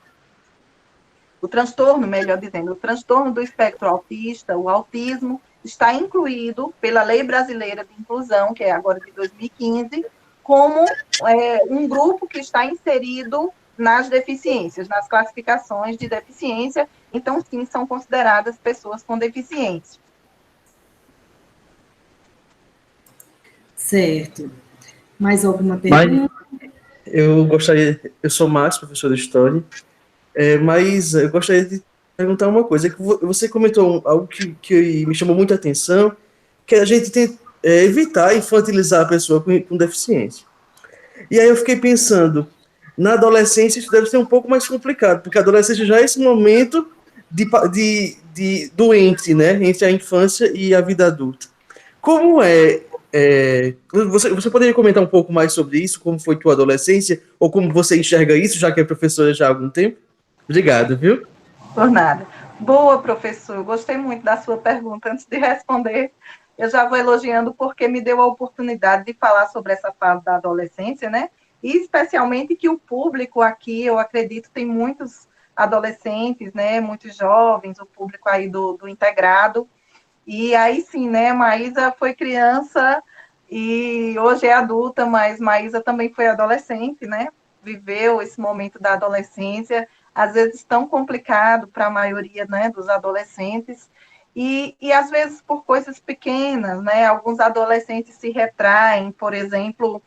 transtorno, melhor dizendo, o transtorno do espectro autista, o autismo, está incluído pela Lei Brasileira de Inclusão, que é agora de 2015, como um grupo que está inserido nas deficiências, nas classificações de deficiência, então, sim, são consideradas pessoas com deficiência. Certo. Mais alguma pergunta? Eu sou Max, professor de História, mas eu gostaria de perguntar uma coisa, que você comentou algo que me chamou muita atenção, que a gente tem evitar infantilizar a pessoa com deficiência. E aí eu fiquei pensando, na adolescência isso deve ser um pouco mais complicado, porque a adolescência já é esse momento de doente, né, entre a infância e a vida adulta. Como você poderia comentar um pouco mais sobre isso, como foi tua adolescência, ou como você enxerga isso, já que é professora já há algum tempo? Obrigado, viu? Por nada. Boa, professor. Gostei muito da sua pergunta. Antes de responder, eu já vou elogiando porque me deu a oportunidade de falar sobre essa fase da adolescência, né? E especialmente que o público aqui, eu acredito, tem muitos adolescentes, né? Muitos jovens, o público aí do integrado. E aí sim, né? Maísa foi criança e hoje é adulta, mas Maísa também foi adolescente, né? Viveu esse momento da adolescência, às vezes tão complicado para a maioria, né, dos adolescentes, e às vezes por coisas pequenas, né? Alguns adolescentes se retraem, por exemplo,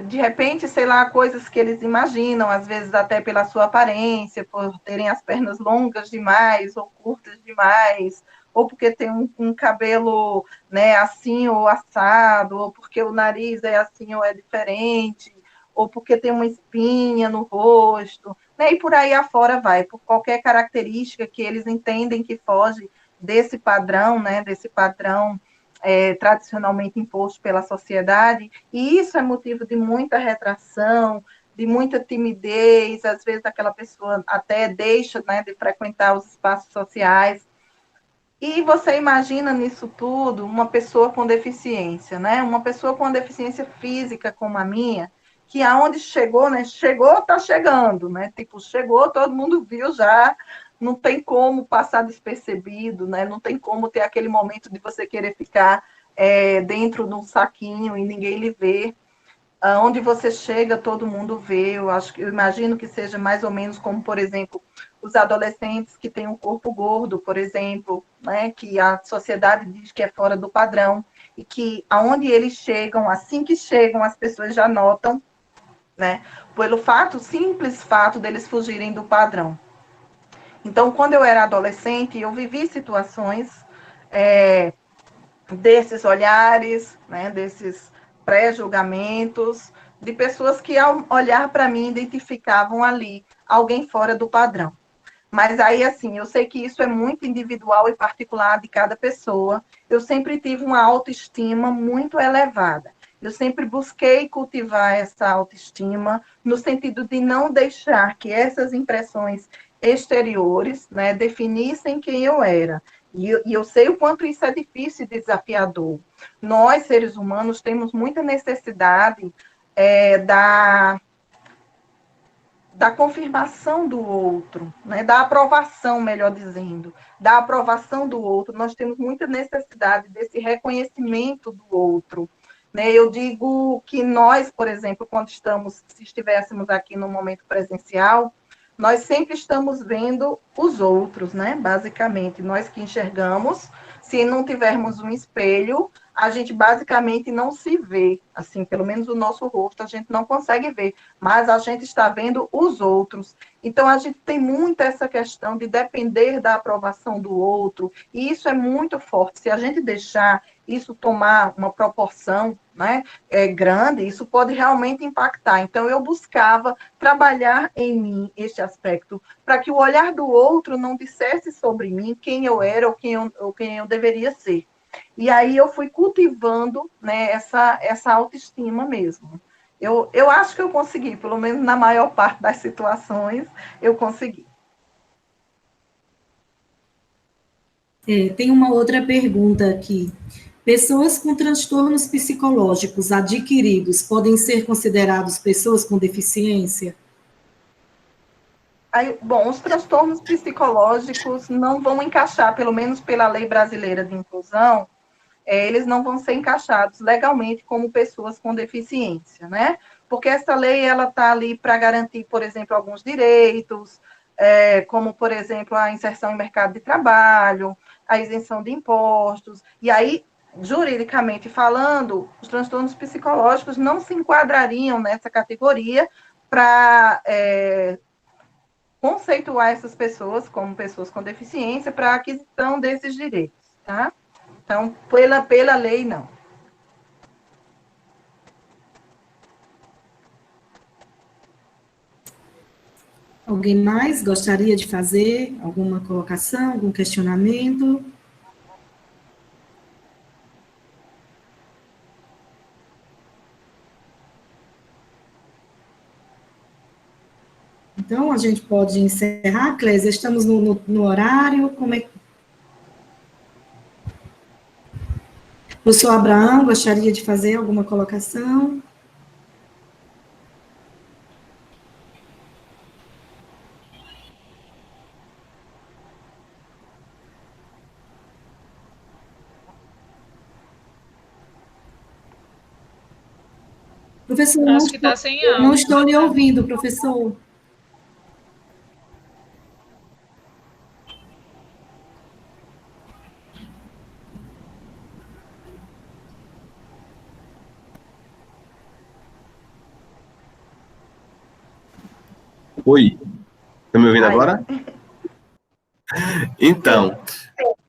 de repente, sei lá, coisas que eles imaginam, às vezes até pela sua aparência, por terem as pernas longas demais ou curtas demais, ou porque tem um cabelo, né, assim ou assado, ou porque o nariz é assim ou é diferente, ou porque tem uma espinha no rosto, né, e por aí afora vai, por qualquer característica que eles entendem que foge desse padrão, né, desse padrão tradicionalmente imposto pela sociedade, e isso é motivo de muita retração, de muita timidez, às vezes aquela pessoa até deixa, né, de frequentar os espaços sociais. E você imagina nisso tudo uma pessoa com deficiência, né? Uma pessoa com deficiência física como a minha, que aonde chegou, né? Chegou, tá chegando, né? Tipo, chegou, todo mundo viu já, não tem como passar despercebido, né? Não tem como ter aquele momento de você querer ficar dentro de um saquinho e ninguém lhe vê. Onde você chega, todo mundo vê. Eu imagino que seja mais ou menos como, por exemplo, os adolescentes que têm um corpo gordo, por exemplo, né, que a sociedade diz que é fora do padrão. e que aonde eles chegam, assim que chegam, as pessoas já notam, né? Pelo simples fato deles fugirem do padrão. Então, quando eu era adolescente, eu vivi situações desses olhares, né, desses pré-julgamentos, de pessoas que, ao olhar para mim, identificavam ali alguém fora do padrão. Mas aí, assim, eu sei que isso é muito individual e particular de cada pessoa. Eu sempre tive uma autoestima muito elevada. Eu sempre busquei cultivar essa autoestima no sentido de não deixar que essas impressões exteriores, né, definissem quem eu era. E eu sei o quanto isso é difícil e desafiador. Nós, seres humanos, temos muita necessidade da confirmação do outro, né? Da aprovação, melhor dizendo, da aprovação do outro. Nós temos muita necessidade desse reconhecimento do outro, né? Eu digo que nós, por exemplo, se estivéssemos aqui no momento presencial, nós sempre estamos vendo os outros, né? Basicamente, nós que enxergamos, se não tivermos um espelho, a gente basicamente não se vê, assim, pelo menos o nosso rosto a gente não consegue ver, mas a gente está vendo os outros. Então, a gente tem muito essa questão de depender da aprovação do outro, e isso é muito forte. Se a gente deixar isso tomar uma proporção, né, grande, isso pode realmente impactar. Então, eu buscava trabalhar em mim este aspecto, para que o olhar do outro não dissesse sobre mim quem eu era ou quem eu deveria ser. E aí eu fui cultivando, né, essa autoestima mesmo. Eu acho que eu consegui, pelo menos na maior parte das situações, eu consegui. Tem uma outra pergunta aqui. Pessoas com transtornos psicológicos adquiridos podem ser considerados pessoas com deficiência? Bom, os transtornos psicológicos não vão encaixar, pelo menos pela Lei Brasileira de Inclusão, eles não vão ser encaixados legalmente como pessoas com deficiência, né? Porque essa lei, ela está ali para garantir, por exemplo, alguns direitos, como, por exemplo, a inserção em mercado de trabalho, a isenção de impostos, e aí, juridicamente falando, os transtornos psicológicos não se enquadrariam nessa categoria para conceituar essas pessoas como pessoas com deficiência para a aquisição desses direitos, tá? Então, pela lei, não. Alguém mais gostaria de fazer alguma colocação, algum questionamento? Então, a gente pode encerrar, Clésia? Estamos no horário, como é que... Professor Abraão, gostaria de fazer alguma colocação? Professor, Acho que está sem áudio. Não estou lhe ouvindo, professor. Oi, está me ouvindo agora? Então,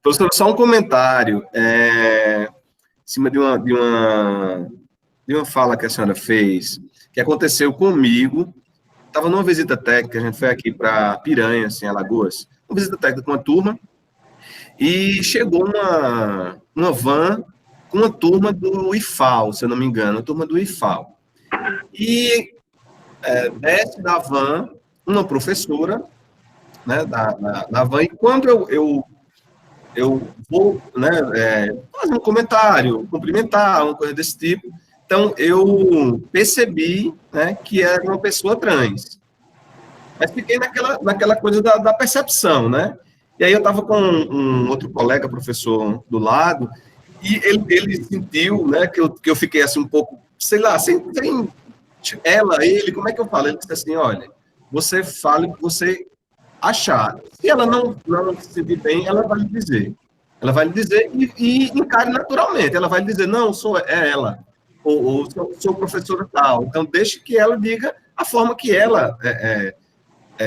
professor, só um comentário, em cima de uma fala que a senhora fez, que aconteceu comigo. Estava numa visita técnica, a gente foi aqui para Piranha, assim, Alagoas, uma visita técnica com uma turma, e chegou uma van com uma turma do IFAL, se eu não me engano, a turma do IFAL. E desce da van uma professora, né, da van, e quando eu vou, né, fazer um comentário, cumprimentar, uma coisa desse tipo, então eu percebi, né, que era uma pessoa trans. Mas fiquei naquela coisa da percepção, né? E aí eu estava com um outro colega, professor, do lado, e ele sentiu, né, que eu fiquei assim um pouco, sei lá, sem ele, como é que eu falo? Ele disse assim, olha, você fala o que você achar. Se ela não se sentir bem, ela vai lhe dizer. Ela vai lhe dizer e encare naturalmente. Ela vai lhe dizer, não, é ela, ou sou professora tal. Então, deixe que ela diga a forma que ela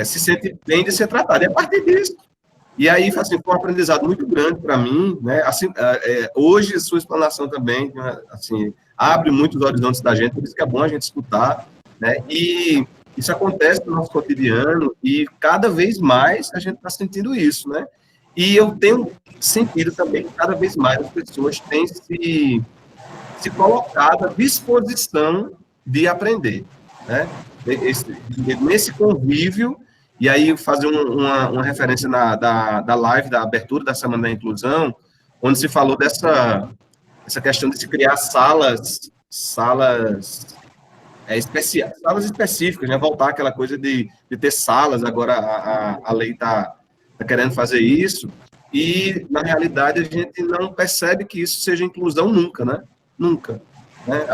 se sente bem de ser tratada. E a partir disso, e aí, assim, foi um aprendizado muito grande para mim, né? Assim, hoje, a sua explanação também, assim, abre muitos horizontes da gente, por isso que é bom a gente escutar, né? E isso acontece no nosso cotidiano e cada vez mais a gente está sentindo isso, né? E eu tenho sentido também que cada vez mais as pessoas têm se colocado à disposição de aprender, né? Nesse convívio. E aí, fazer uma referência da live, da abertura da Semana da Inclusão, onde se falou essa questão de se criar salas específicas, né? Voltar àquela coisa de ter salas, agora a lei está querendo fazer isso, e, na realidade, a gente não percebe que isso seja inclusão nunca, né? Nunca. Né?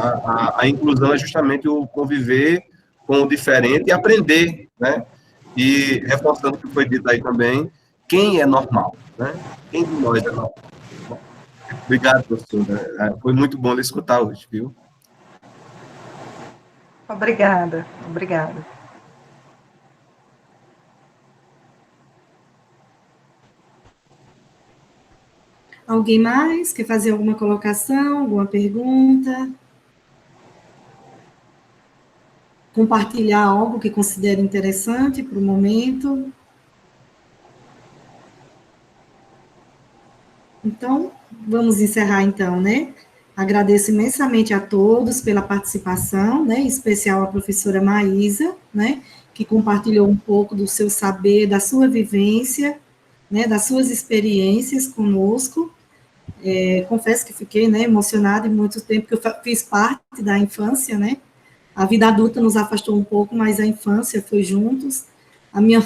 A inclusão é justamente o conviver com o diferente e aprender, né? E, reforçando o que foi dito aí também, quem é normal, né? Quem de nós é normal? Obrigado, professora. Foi muito bom lhe escutar hoje, viu? Obrigada, obrigada. Alguém mais quer fazer alguma colocação, alguma pergunta? Compartilhar algo que considere interessante para o momento? Então, vamos encerrar então, né? Agradeço imensamente a todos pela participação, né? Em especial a professora Maísa, né? Que compartilhou um pouco do seu saber, da sua vivência, né? Das suas experiências conosco. Confesso que fiquei, né, emocionada em muito tempo, que eu fiz parte da infância, né? A vida adulta nos afastou um pouco, mas a infância foi juntos. A minha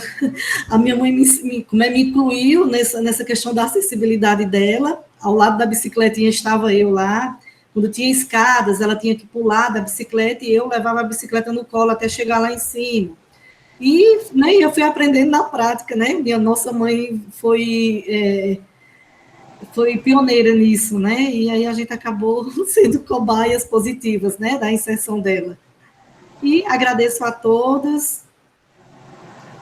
mãe me incluiu nessa questão da acessibilidade dela. Ao lado da bicicletinha estava eu lá. Quando tinha escadas, ela tinha que pular da bicicleta e eu levava a bicicleta no colo até chegar lá em cima. E, né, eu fui aprendendo na prática, né? Nossa mãe foi pioneira nisso, né? E aí a gente acabou sendo cobaias positivas, né, da inserção dela. E agradeço a todos,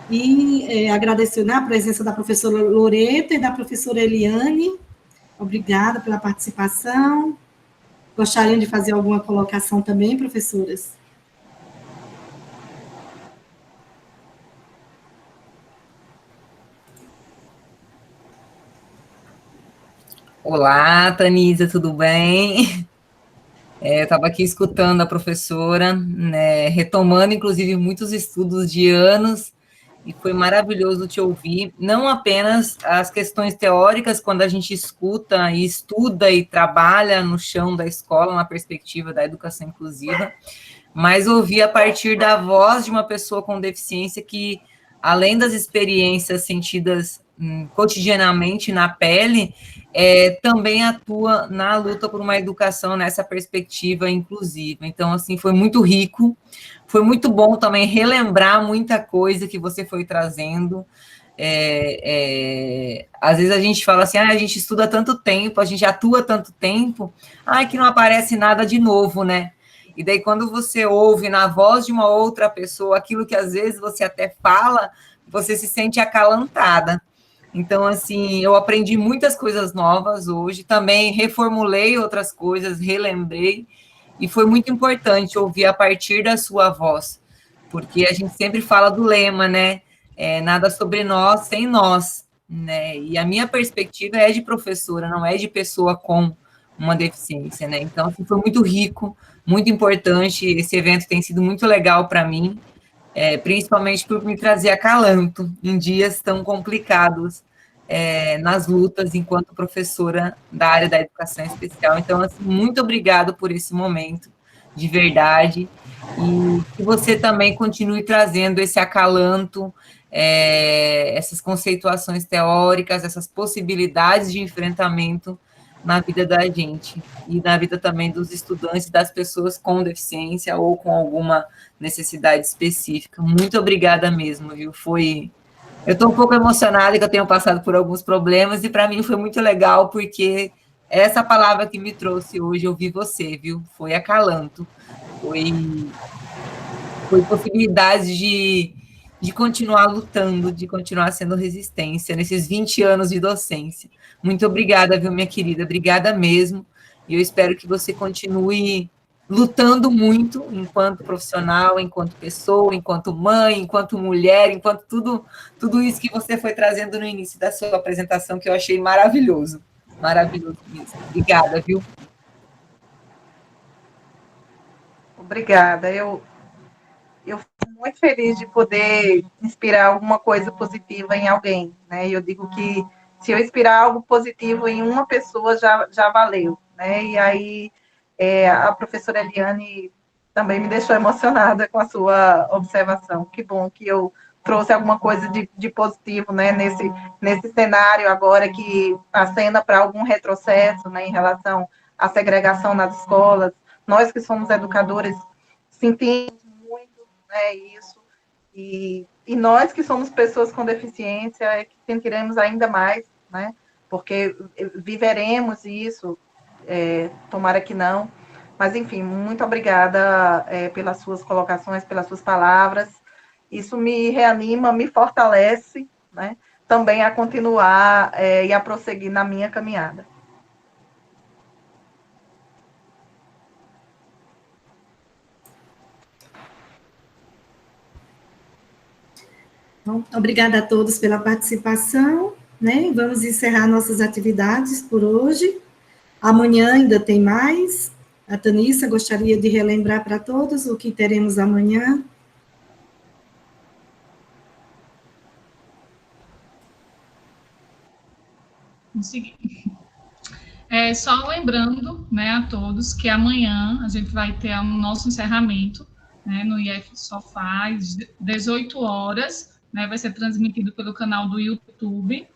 e agradeço, né, a presença da professora Loreta e da professora Eliane. Obrigada pela participação. Gostariam de fazer alguma colocação também, professoras? Olá, Tanisa, tudo bem? Eu estava aqui escutando a professora, né, retomando, inclusive, muitos estudos de anos, e foi maravilhoso te ouvir, não apenas as questões teóricas, quando a gente escuta e estuda e trabalha no chão da escola, na perspectiva da educação inclusiva, mas ouvir a partir da voz de uma pessoa com deficiência que, além das experiências sentidas cotidianamente na pele, também atua na luta por uma educação nessa perspectiva inclusiva. Então, assim, foi muito rico, foi muito bom também relembrar muita coisa que você foi trazendo. Às vezes a gente fala assim, a gente estuda tanto tempo, a gente atua tanto tempo, que não aparece nada de novo, né? E daí, quando você ouve na voz de uma outra pessoa aquilo que às vezes você até fala, você se sente acalantada. Então, assim, eu aprendi muitas coisas novas hoje, também reformulei outras coisas, relembrei, e foi muito importante ouvir a partir da sua voz, porque a gente sempre fala do lema, né? Nada sobre nós sem nós, né? E a minha perspectiva é de professora, não é de pessoa com uma deficiência, né? Então, assim, foi muito rico, muito importante, esse evento tem sido muito legal para mim, principalmente por me trazer acalanto em dias tão complicados nas lutas enquanto professora da área da educação especial. Então, assim, muito obrigado por esse momento, de verdade, e que você também continue trazendo esse acalanto, essas conceituações teóricas, essas possibilidades de enfrentamento na vida da gente, e na vida também dos estudantes, das pessoas com deficiência ou com alguma necessidade específica. Muito obrigada mesmo, viu? Foi Eu estou um pouco emocionada que eu tenho passado por alguns problemas, e para mim foi muito legal, porque essa palavra que me trouxe hoje, eu vi você, viu? Foi acalanto, foi possibilidade de continuar lutando, de continuar sendo resistência nesses 20 anos de docência. Muito obrigada, viu, minha querida? Obrigada mesmo. E eu espero que você continue lutando muito enquanto profissional, enquanto pessoa, enquanto mãe, enquanto mulher, enquanto tudo isso que você foi trazendo no início da sua apresentação, que eu achei maravilhoso. Maravilhoso mesmo. Obrigada, viu? Obrigada. Eu fico muito feliz de poder inspirar alguma coisa positiva em alguém, né? E eu digo que se eu inspirar algo positivo em uma pessoa, já valeu, né? E aí, a professora Eliane também me deixou emocionada com a sua observação. Que bom que eu trouxe alguma coisa de positivo, né? Nesse cenário agora que acena para algum retrocesso, né? Em relação à segregação nas escolas. Nós que somos educadores sentimos muito, né, isso, e nós que somos pessoas com deficiência é que sentiremos ainda mais, né, porque viveremos isso, tomara que não, mas enfim, muito obrigada pelas suas colocações, pelas suas palavras, isso me reanima, me fortalece, né, também a continuar e a prosseguir na minha caminhada. Bom, obrigada a todos pela participação, né? Vamos encerrar nossas atividades por hoje. Amanhã ainda tem mais. A Tanissa gostaria de relembrar para todos o que teremos amanhã. Só lembrando, né, a todos que amanhã a gente vai ter o nosso encerramento, né, no IF Sofá, às 18 horas, né, vai ser transmitido pelo canal do YouTube.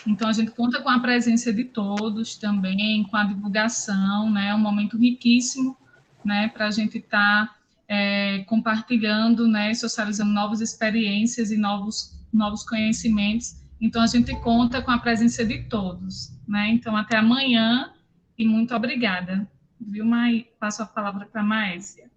Então, a gente conta com a presença de todos também, com a divulgação, né, um momento riquíssimo, né, para a gente estar compartilhando, né, socializando novas experiências e novos conhecimentos. Então, a gente conta com a presença de todos, né? Então, até amanhã e muito obrigada. Viu, Mai? Passo a palavra para a Maésia.